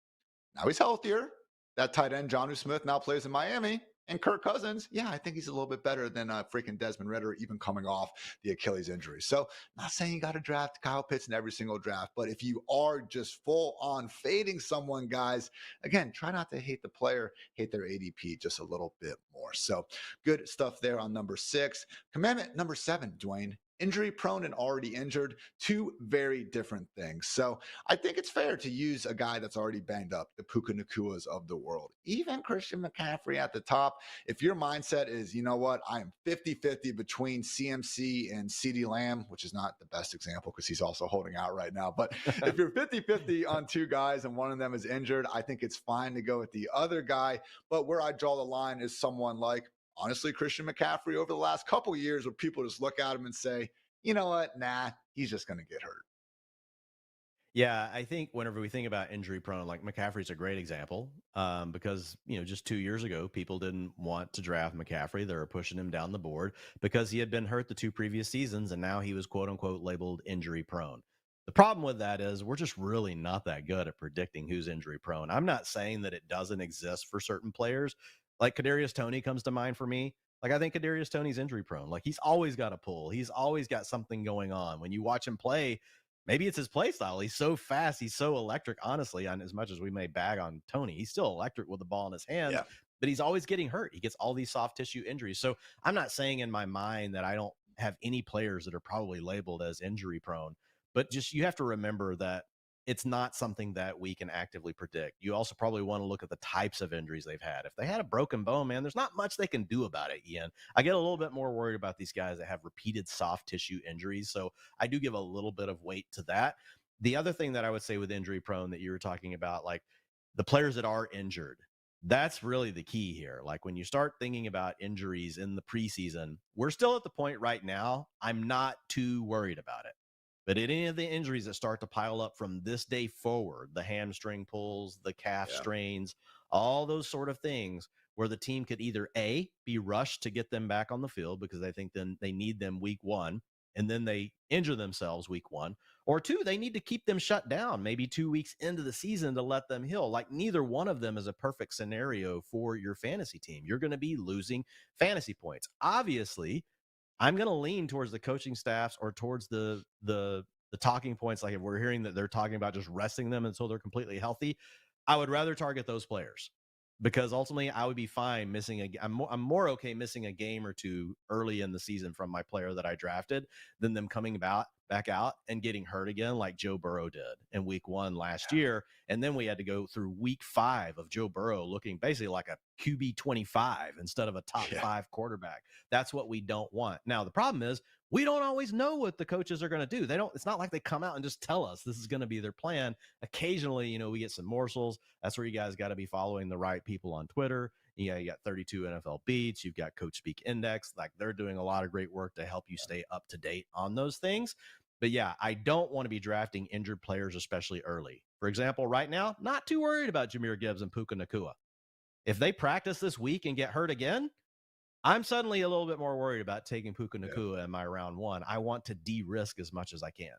Now he's healthier. That tight end, Jonnu Smith, now plays in Miami. And Kirk Cousins, yeah, I think he's a little bit better than freaking Desmond Ritter, even coming off the Achilles injury. So, not saying you got to draft Kyle Pitts in every single draft, but if you are just full on fading someone, guys, again, try not to hate the player, hate their ADP just a little bit more. So, good stuff there on number 6. Commandment number 7, Dwayne. Injury prone and already injured, two very different things. So I think it's fair to use a guy that's already banged up, the Puka Nakuas of the world, even Christian McCaffrey at the top. If your mindset is, you know what, I am 50-50 between CMC and CeeDee Lamb, which is not the best example because he's also holding out right now. But if you're 50-50 on two guys and one of them is injured, I think it's fine to go with the other guy. But where I draw the line is someone like, honestly, Christian McCaffrey over the last couple of years, where people just look at him and say, you know what, nah, he's just going to get hurt. Yeah, I think whenever we think about injury prone, like McCaffrey's a great example because, just 2 years ago, people didn't want to draft McCaffrey. They were pushing him down the board because he had been hurt the 2 previous seasons, and now he was quote unquote labeled injury prone. The problem with that is we're just really not that good at predicting who's injury prone. I'm not saying that it doesn't exist for certain players. Like Kadarius Toney comes to mind for me. Like I think Kadarius Toney's injury prone. Like he's always got a pull. He's always got something going on. When you watch him play, maybe it's his play style. He's so fast. He's so electric, honestly, on as much as we may bag on Toney. He's still electric with the ball in his hands, Yeah. but he's always getting hurt. He gets all these soft tissue injuries. So I'm not saying in my mind that I don't have any players that are probably labeled as injury prone, but just you have to remember that it's not something that we can actively predict. You also probably want to look at the types of injuries they've had. If they had a broken bone, man, there's not much they can do about it, Ian. I get a little bit more worried about these guys that have repeated soft tissue injuries. So I do give a little bit of weight to that. The other thing that I would say with injury prone that you were talking about, like the players that are injured, that's really the key here. Like when you start thinking about injuries in the preseason, we're still at the point right now, I'm not too worried about it. But any of the injuries that start to pile up from this day forward, the hamstring pulls, the calf strains, all those sort of things, where the team could either A, be rushed to get them back on the field because they think then they need them week 1, and then they injure themselves week 1, or 2, they need to keep them shut down maybe 2 weeks into the season to let them heal. Like neither one of them is a perfect scenario for your fantasy team. You're going to be losing fantasy points. Obviously, I'm going to lean towards the coaching staffs or towards the talking points. Like if we're hearing that they're talking about just resting them until they're completely healthy, I would rather target those players because ultimately I would be fine missing I'm more okay missing a game or two early in the season from my player that I drafted than them coming back out and getting hurt again like Joe Burrow did in week 1 last year. And then we had to go through week 5 of Joe Burrow looking basically like a QB 25 instead of a top 5 quarterback. That's what we don't want. Now, the problem is we don't always know what the coaches are going to do. It's not like they come out and just tell us this is going to be their plan. Occasionally, we get some morsels. That's where you guys got to be following the right people on Twitter. You got 32 NFL Beats. You've got Coach Speak Index. Like they're doing a lot of great work to help you stay up to date on those things. But yeah, I don't want to be drafting injured players, especially early. For example, right now, not too worried about Jahmyr Gibbs and Puka Nacua. If they practice this week and get hurt again, I'm suddenly a little bit more worried about taking Puka Nacua in my round 1. I want to de-risk as much as I can.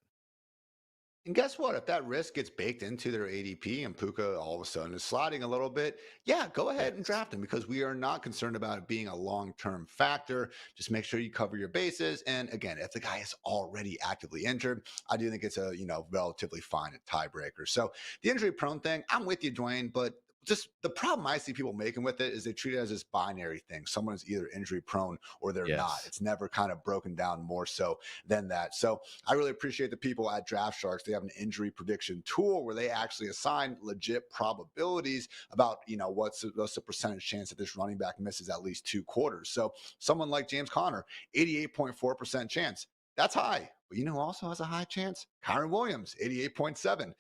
And guess what? If that risk gets baked into their ADP and Puka all of a sudden is sliding a little bit, yeah, go ahead and draft him because we are not concerned about it being a long-term factor. Just make sure you cover your bases. And again, if the guy is already actively injured, I do think it's a relatively fine tiebreaker. So the injury prone thing, I'm with you, Dwayne, but just the problem I see people making with it is they treat it as this binary thing. Someone is either injury prone or they're not. It's never kind of broken down more so than that. So I really appreciate the people at Draft Sharks. They have an injury prediction tool where they actually assign legit probabilities about, what's the percentage chance that this running back misses at least 2 quarters. So someone like James Conner, 88.4% chance. That's high. But you know who also has a high chance? Kyron Williams, 88.7.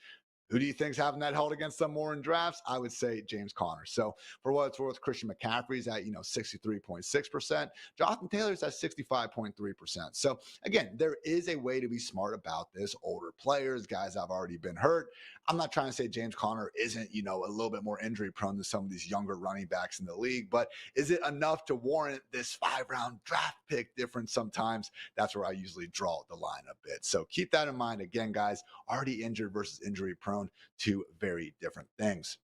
Who do you think's having that held against them more in drafts? I would say James Conner. So for what it's worth, Christian McCaffrey's at 63.6%. Jonathan Taylor's at 65.3%. So again, there is a way to be smart about this. Older players, guys that have already been hurt. I'm not trying to say James Conner isn't a little bit more injury prone than some of these younger running backs in the league, but is it enough to warrant this 5-round draft pick difference? Sometimes that's where I usually draw the line a bit. So keep that in mind. Again, guys, already injured versus injury prone, two very different things.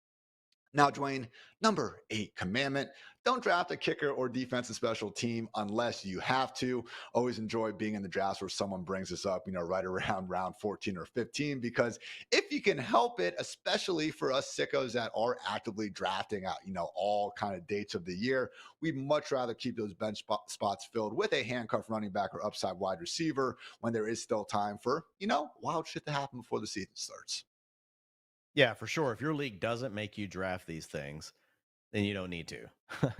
Now, Dwayne, number 8 commandment: don't draft a kicker or defensive special team unless you have to. Always enjoy being in the drafts where someone brings this up, right around round 14 or 15, because if you can help it, especially for us sickos that are actively drafting out, all kind of dates of the year, we'd much rather keep those bench spots filled with a handcuff running back or upside wide receiver when there is still time for, wild shit to happen before the season starts. Yeah, for sure. If your league doesn't make you draft these things, then you don't need to.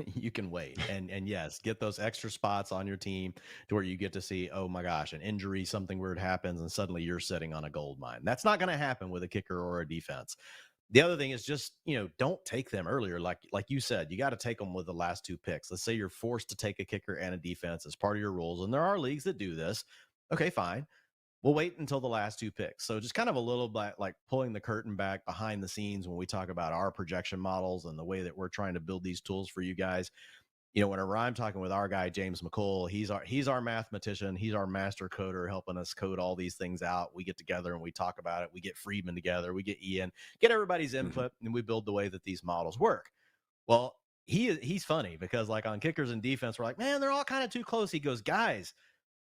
You can wait. And yes, get those extra spots on your team to where you get to see, oh my gosh, an injury, something weird happens, and suddenly you're sitting on a gold mine. That's not going to happen with a kicker or a defense. The other thing is just, don't take them earlier. Like you said, you got to take them with the last 2 picks. Let's say you're forced to take a kicker and a defense as part of your rules. And there are leagues that do this. Okay, fine. We'll wait until the last 2 picks. So just kind of a little bit like pulling the curtain back behind the scenes when we talk about our projection models and the way that we're trying to build these tools for you guys. Whenever I'm talking with our guy, James McCool, he's our mathematician. He's our master coder, helping us code all these things out. We get together and we talk about it. We get Friedman together. We get Ian, get everybody's input, and we build the way that these models work. Well, he's funny because like on kickers and defense, we're like, man, they're all kind of too close. He goes, guys,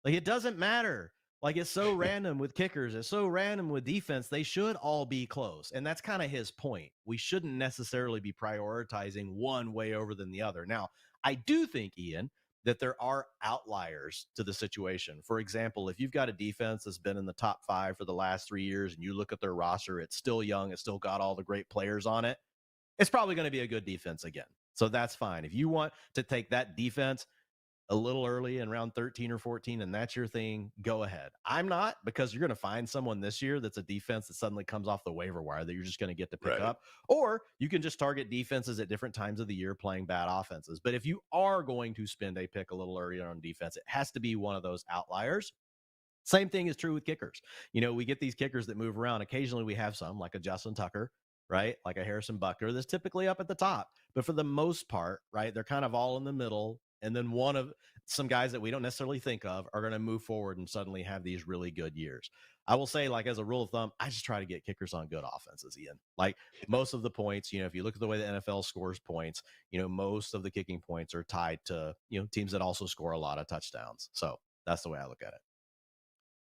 like it doesn't matter. Like it's so random with kickers. It's so random with defense. They should all be close. And that's kind of his point. We shouldn't necessarily be prioritizing one way over than the other. Now, I do think, Ian, that there are outliers to the situation. For example, if you've got a defense that's been in the top 5 for the last 3 years and you look at their roster, it's still young. It's still got all the great players on it. It's probably going to be a good defense again. So that's fine. If you want to take that defense a little early in round 13 or 14 and that's your thing, go ahead. I'm not, because you're going to find someone this year that's a defense that suddenly comes off the waiver wire that you're just going to get to pick up, or you can just target defenses at different times of the year playing bad offenses. But if you are going to spend a pick a little earlier on defense, it has to be one of those outliers. Same thing is true with kickers. We get these kickers that move around. Occasionally we have some like a Justin Tucker, right? Like a Harrison Butker that's typically up at the top. But for the most part, right, they're kind of all in the middle. And then one of some guys that we don't necessarily think of are going to move forward and suddenly have these really good years. I will say, like, as a rule of thumb, I just try to get kickers on good offenses, Ian. Like most of the points, if you look at the way the NFL scores points, most of the kicking points are tied to, teams that also score a lot of touchdowns. So that's the way I look at it.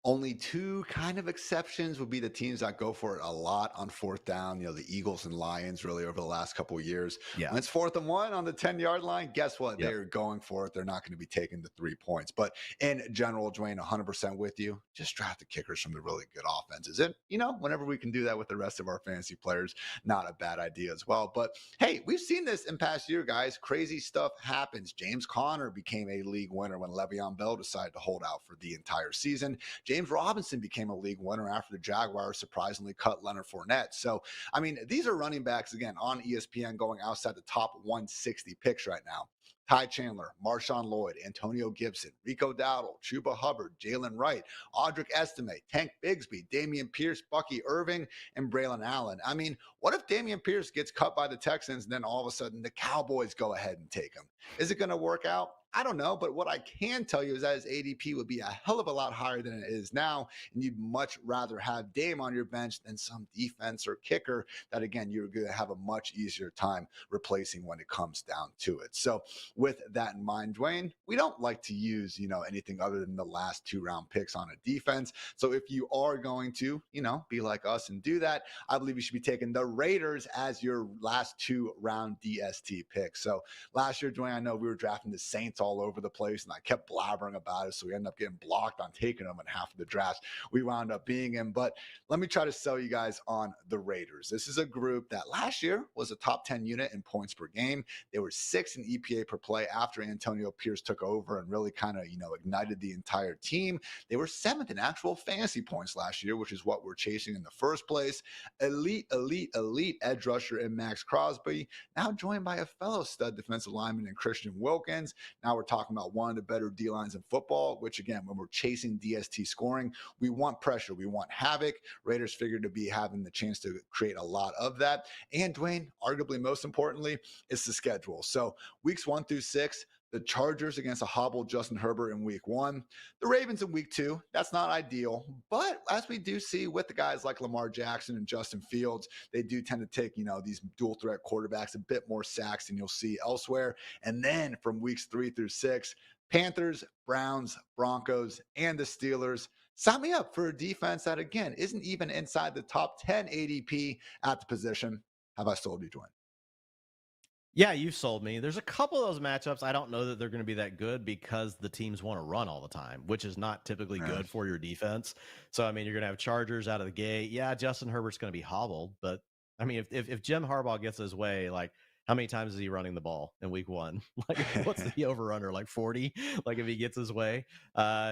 Only 2 kind of exceptions would be the teams that go for it a lot on 4th down. The Eagles and Lions really over the last couple of years. Yeah. When it's 4th and 1 on the 10-yard line, guess what? Yep. They're going for it. They're not going to be taking the 3 points. But in general, Dwayne, 100% with you. Just draft the kickers from the really good offenses. And, whenever we can do that with the rest of our fantasy players, not a bad idea as well. But hey, we've seen this in past year, guys. Crazy stuff happens. James Conner became a league winner when Le'Veon Bell decided to hold out for the entire season. James Robinson became a league winner after the Jaguars surprisingly cut Leonard Fournette. So, these are running backs, again, on ESPN going outside the top 160 picks right now. Ty Chandler, Marshawn Lloyd, Antonio Gibson, Rico Dowdle, Chuba Hubbard, Jalen Wright, Audric Estime, Tank Bigsby, Dameon Pierce, Bucky Irving, and Braylon Allen. What if Dameon Pierce gets cut by the Texans and then all of a sudden the Cowboys go ahead and take him? Is it going to work out? I don't know, but what I can tell you is that his ADP would be a hell of a lot higher than it is now, and you'd much rather have Dame on your bench than some defense or kicker that, again, you're going to have a much easier time replacing when it comes down to it. So with that in mind, Dwayne, we don't like to use, anything other than the last 2-round picks on a defense. So if you are going to, be like us and do that, I believe you should be taking the Raiders as your last 2-round DST pick. So last year, Dwayne, I know we were drafting the Saints all all over the place, and I kept blabbering about it. So we ended up getting blocked on taking them in half of the drafts we wound up being in. But let me try to sell you guys on the Raiders. This is a group that last year was a top 10 unit in points per game. They were 6th in EPA per play after Antonio Pierce took over and really kind of, ignited the entire team. They were 7th in actual fantasy points last year, which is what we're chasing in the first place. Elite edge rusher in Max Crosby, now joined by a fellow stud defensive lineman in Christian Wilkins. Now we're talking about one of the better D lines in football, which again, when we're chasing DST scoring, we want pressure, we want havoc. Raiders figured to be having the chance to create a lot of that. And Dwain, arguably most importantly, is the schedule. So weeks 1 through 6, the Chargers against a hobbled Justin Herbert in week 1, the Ravens in week 2. That's not ideal, but as we do see with the guys like Lamar Jackson and Justin Fields, they do tend to take, these dual threat quarterbacks a bit more sacks than you'll see elsewhere. And then from weeks 3 through 6, Panthers, Browns, Broncos, and the Steelers. Sign me up for a defense that, again, isn't even inside the top 10 ADP at the position. Have I sold you, Dwayne? Yeah, you've sold me. There's a couple of those matchups. I don't know that they're going to be that good because the teams want to run all the time, which is not typically good for your defense. So, I mean, you're going to have Chargers out of the gate. Yeah, Justin Herbert's going to be hobbled, but I mean, if Jim Harbaugh gets his way, like, how many times is he running the ball in week 1? Like, what's the over under? Like 40? Like, if he gets his way,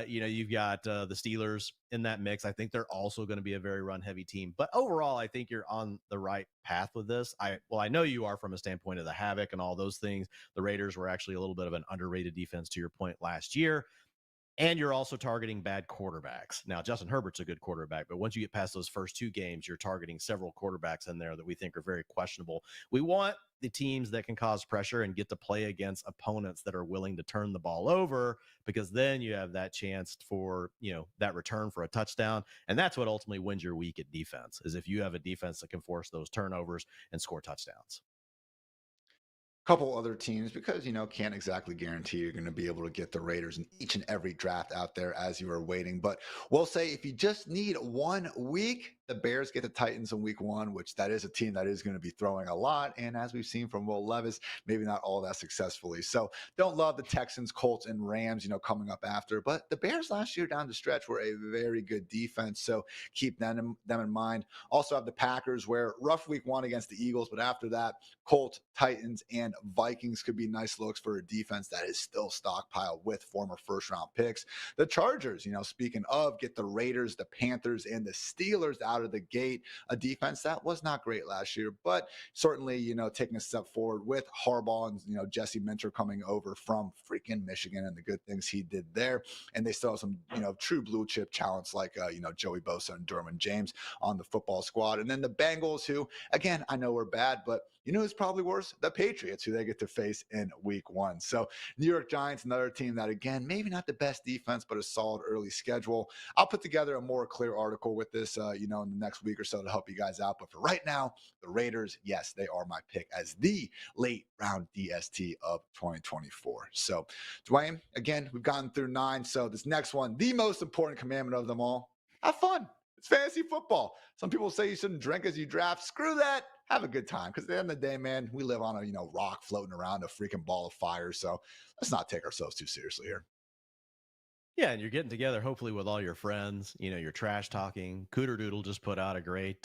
you've got the Steelers in that mix. I think they're also going to be a very run heavy team. But overall, I think you're on the right path with this. I know you are from a standpoint of the havoc and all those things. The Raiders were actually a little bit of an underrated defense, to your point, last year. And you're also targeting bad quarterbacks. Now, Justin Herbert's a good quarterback, but once you get past those first 2 games, you're targeting several quarterbacks in there that we think are very questionable. We want the teams that can cause pressure and get to play against opponents that are willing to turn the ball over, because then you have that chance for, that return for a touchdown. And that's what ultimately wins your week at defense, is if you have a defense that can force those turnovers and score touchdowns. Couple other teams, because can't exactly guarantee you're going to be able to get the Raiders in each and every draft out there as you are waiting, but we'll say if you just need 1 week, the Bears get the Titans in week 1, which that is a team that is going to be throwing a lot, and as we've seen from Will Levis, maybe not all that successfully. So don't love the Texans, Colts, and Rams coming up after, but the Bears last year down the stretch were a very good defense, so keep them in mind. Also have the Packers, where rough week 1 against the Eagles, but after that, Colts, Titans, and Vikings could be nice looks for a defense that is still stockpiled with former first-round picks. The Chargers, speaking of, get the Raiders, the Panthers, and the Steelers out of the gate. A defense that was not great last year, but certainly, taking a step forward with Harbaugh and, Jesse Minter coming over from freaking Michigan and the good things he did there. And they still have some, true blue chip talents like, Joey Bosa and Derwin James on the football squad. And then the Bengals, who, again, I know we're bad, but who's probably worse? The Patriots, who they get to face in week 1. So New York Giants, another team that, again, maybe not the best defense, but a solid early schedule. I'll put together a more clear article with this, in the next week or so to help you guys out. But for right now, the Raiders, yes, they are my pick as the late round DST of 2024. So, Dwayne, again, we've gotten through 9. So this next one, the most important commandment of them all, have fun. It's fantasy football. Some people say you shouldn't drink as you draft. Screw that. Have a good time. Because at the end of the day, man, we live on a rock floating around a freaking ball of fire. So let's not take ourselves too seriously here. Yeah, and you're getting together hopefully with all your friends. You're trash talking. Cooter Doodle just put out a great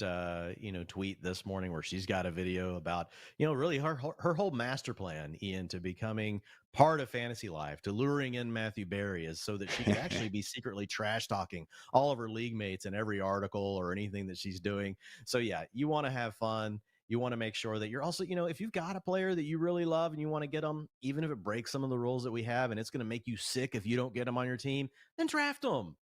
tweet this morning where she's got a video about really her whole master plan, Ian, to becoming part of Fantasy Life, to luring in Matthew Berry, is so that she could actually be secretly trash talking all of her league mates in every article or anything that she's doing. So yeah, you want to have fun. You want to make sure that you're also, if you've got a player that you really love and you want to get them, even if it breaks some of the rules that we have and it's going to make you sick if you don't get them on your team, then draft them.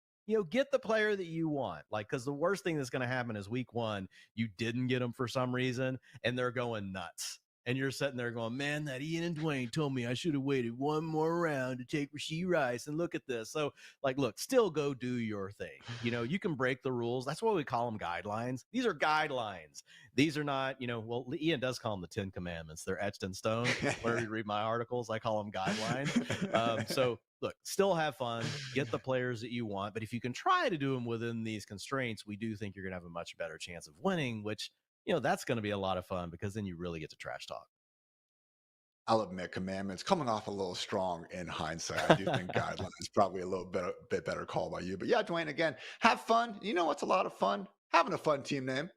Get the player that you want. Like, because the worst thing that's going to happen is week 1, you didn't get them for some reason and they're going nuts. And you're sitting there going, man, that Ian and Dwayne told me I should have waited one more round to take Rashee Rice. And look at this. So, look, still go do your thing. You can break the rules. That's why we call them guidelines. These are guidelines. These are not, Ian does call them the 10 Commandments. They're etched in stone. Whenever you read my articles, I call them guidelines. So, look, still have fun. Get the players that you want. But if you can try to do them within these constraints, we do think you're going to have a much better chance of winning, which that's going to be a lot of fun because then you really get to trash talk. I'll admit, commandments coming off a little strong in hindsight. I do think guidelines is probably a little bit better call by you. But yeah, Dwayne, again, have fun. You know what's a lot of fun? Having a fun team name.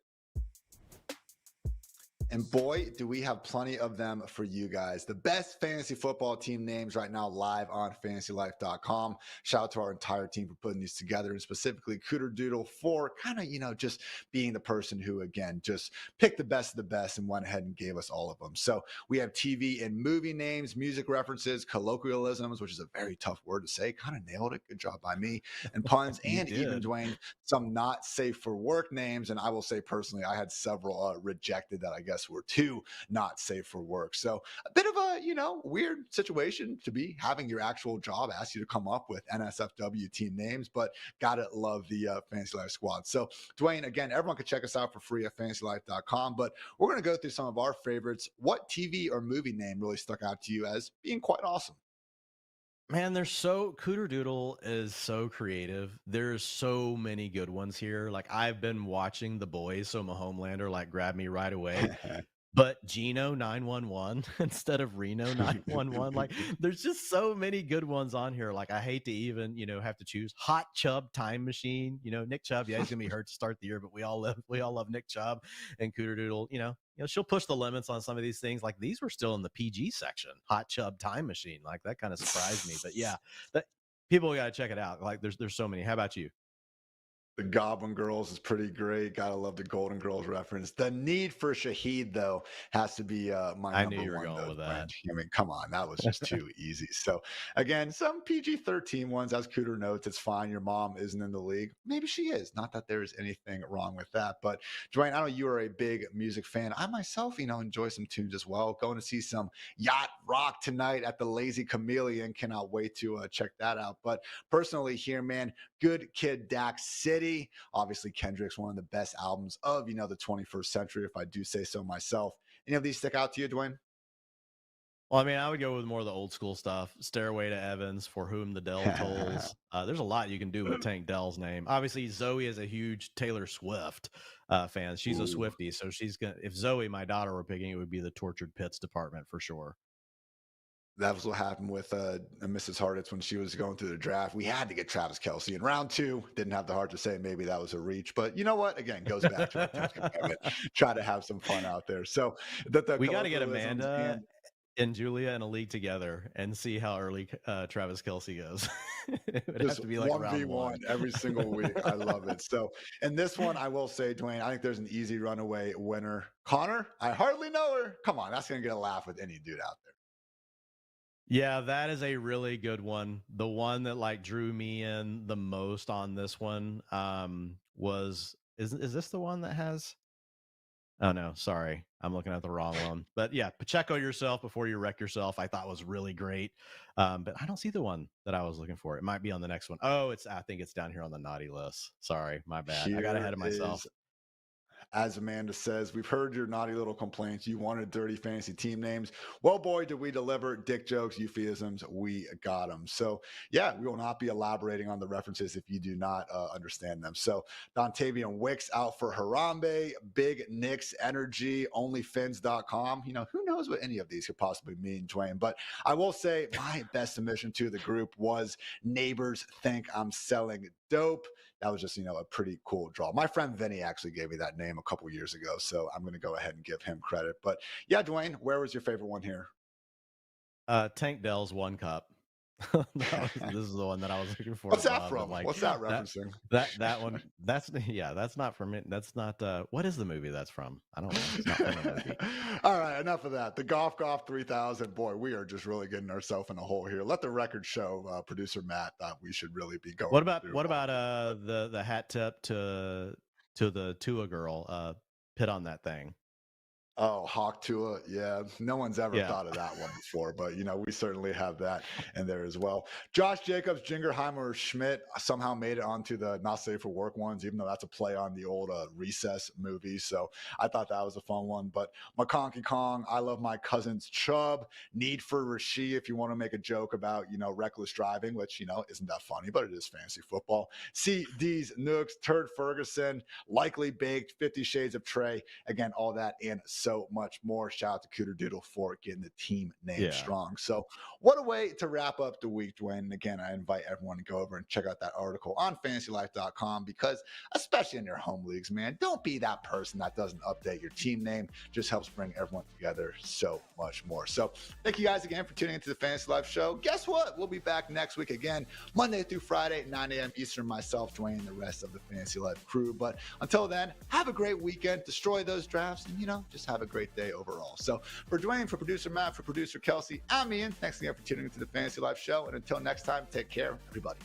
And boy, do we have plenty of them for you guys. The best fantasy football team names right now live on FantasyLife.com. Shout out to our entire team for putting these together, and specifically Cooter Doodle for kind of, just being the person who, again, just picked the best of the best and went ahead and gave us all of them. So we have TV and movie names, music references, colloquialisms, which is a very tough word to say. Kind of nailed it. Good job by me. And puns, You and even, did. Dwayne, some not safe for work names. And I will say personally, I had several rejected that I guess were too not safe for work. So a bit of a, weird situation to be having your actual job ask you to come up with NSFW team names, but gotta love the Fantasy Life squad. So Dwayne, again, everyone can check us out for free at FantasyLife.com, but we're going to go through some of our favorites. What TV or movie name really stuck out to you as being quite awesome? Man, Cooter Doodle is so creative. There's so many good ones here. Like I've been watching The Boys, so my Homelander like grabbed me right away. But Geno 911 instead of Reno 911. Like there's just so many good ones on here. Like I hate to even, have to choose. Hot Chubb Time Machine. Nick Chubb, yeah, he's gonna be hurt to start the year, but we all love Nick Chubb and Cooter Doodle, she'll push the limits on some of these things. Like these were still in the PG section. Hot Chubb Time Machine. Like that kind of surprised me. But yeah, that people gotta check it out. Like there's so many. How about you? The Goblin Girls is pretty great. Gotta love the Golden Girls reference. The need for Shahid, though, has to be my I knew number you were one, going though, with Dwayne. that. I mean, come on. That was just too easy. So, again, some PG-13 ones, as Cooter notes, it's fine. Your mom isn't in the league. Maybe she is. Not that there's anything wrong with that. But, Dwayne, I know you are a big music fan. I myself, enjoy some tunes as well. Going to see some yacht rock tonight at the Lazy Chameleon. Cannot wait to check that out. But personally, here, man, Good Kid Dax City. Obviously, Kendrick's one of the best albums of, the 21st century, if I do say so myself. Any of these stick out to you, Dwayne? Well, I mean, I would go with more of the old school stuff. Stairway to Evans, For Whom the Bell Tolls. There's a lot you can do with Tank Dell's name. Obviously, Zoe is a huge Taylor Swift fan. She's a Ooh, Swiftie, so she's gonna. If Zoe, my daughter, were picking, it would be the Tortured Pits department for sure. that was what happened with Mrs. Hartitz when she was going through the draft. We had to get Travis Kelsey in round two. Didn't have the heart to say maybe that was a reach, but you know what? Again, goes back to our team's commitment. Try to have some fun out there. So the We got to get colloquialisms Amanda and and Julia in a league together and see how early Travis Kelsey goes. It would have just to be like round 1v1 one. every single week. I love it. So, in this one, I will say, Dwayne, I think there's an easy runaway winner. Connor, I hardly know her. Come on, that's going to get a laugh with any dude out there. Yeah, that is a really good one. The one that like drew me in the most on this one was is this the one that has Oh no, sorry. I'm looking at the wrong one. But yeah, Pacheco yourself before you wreck yourself, I thought was really great. But I don't see the one that I was looking for. It might be on the next one. Oh, I think it's down here on the naughty list. Sorry, my bad. I got Here ahead of is myself. as Amanda says, we've heard your naughty little complaints. You wanted dirty fantasy team names. Well, boy, did we deliver dick jokes, euphemisms. We got them. So, yeah, we will not be elaborating on the references if you do not understand them. So, Dontavian Wicks out for Harambe, Big Nick's Energy, OnlyFins.com. Who knows what any of these could possibly mean, Dwayne? But I will say my best submission to the group was Neighbors Think I'm Selling Dope. That was just, a pretty cool draw. My friend Vinny actually gave me that name a couple years ago, so I'm going to go ahead and give him credit. But yeah, Dwayne, where was your favorite one here? Tank Dell's one cup. This is the one that I was looking for What's that above, but from? like What's that that referencing? that one that's yeah, that's not from it. That's not what is the movie that's from? I don't know. It's not from a movie. All right, enough of that. The Golf 3000. Boy, we are just really getting ourselves in a hole here. Let the record show, producer Matt, that we should really be going through. What about the hat tip to the Tua girl pit on that thing? Oh, Hawk Tua. Yeah. No one's ever Yeah. thought of that one before, but we certainly have that in there as well. Josh Jacobs, Jingerheimer Schmidt somehow made it onto the not safe for work ones, even though that's a play on the old Recess movie. So I thought that was a fun one. But McConkey Kong, I love my cousin's Chubb, Need for Rasheed, if you want to make a joke about, reckless driving, which, isn't that funny, but it is fantasy football. CD's Nooks, Turd Ferguson, Likely Baked, 50 Shades of Trey. Again, all that and so so much more. Shout out to Cooter Doodle for getting the team name Yeah. strong. So what a way to wrap up the week, Dwayne. And again, I invite everyone to go over and check out that article on FantasyLife.com, because especially in your home leagues, man, don't be that person that doesn't update your team name. Just helps bring everyone together so much more. So thank you guys again for tuning into the Fantasy Life Show. Guess what? We'll be back next week again, Monday through Friday, 9 a.m. Eastern. Myself, Dwayne, and the rest of the Fantasy Life crew. But until then, have a great weekend. Destroy those drafts, and just have a great day overall. So for Dwayne, for producer Matt, for producer Kelsey, I'm Ian. Thanks again for tuning into the Fantasy Life Show. And until next time, take care, everybody.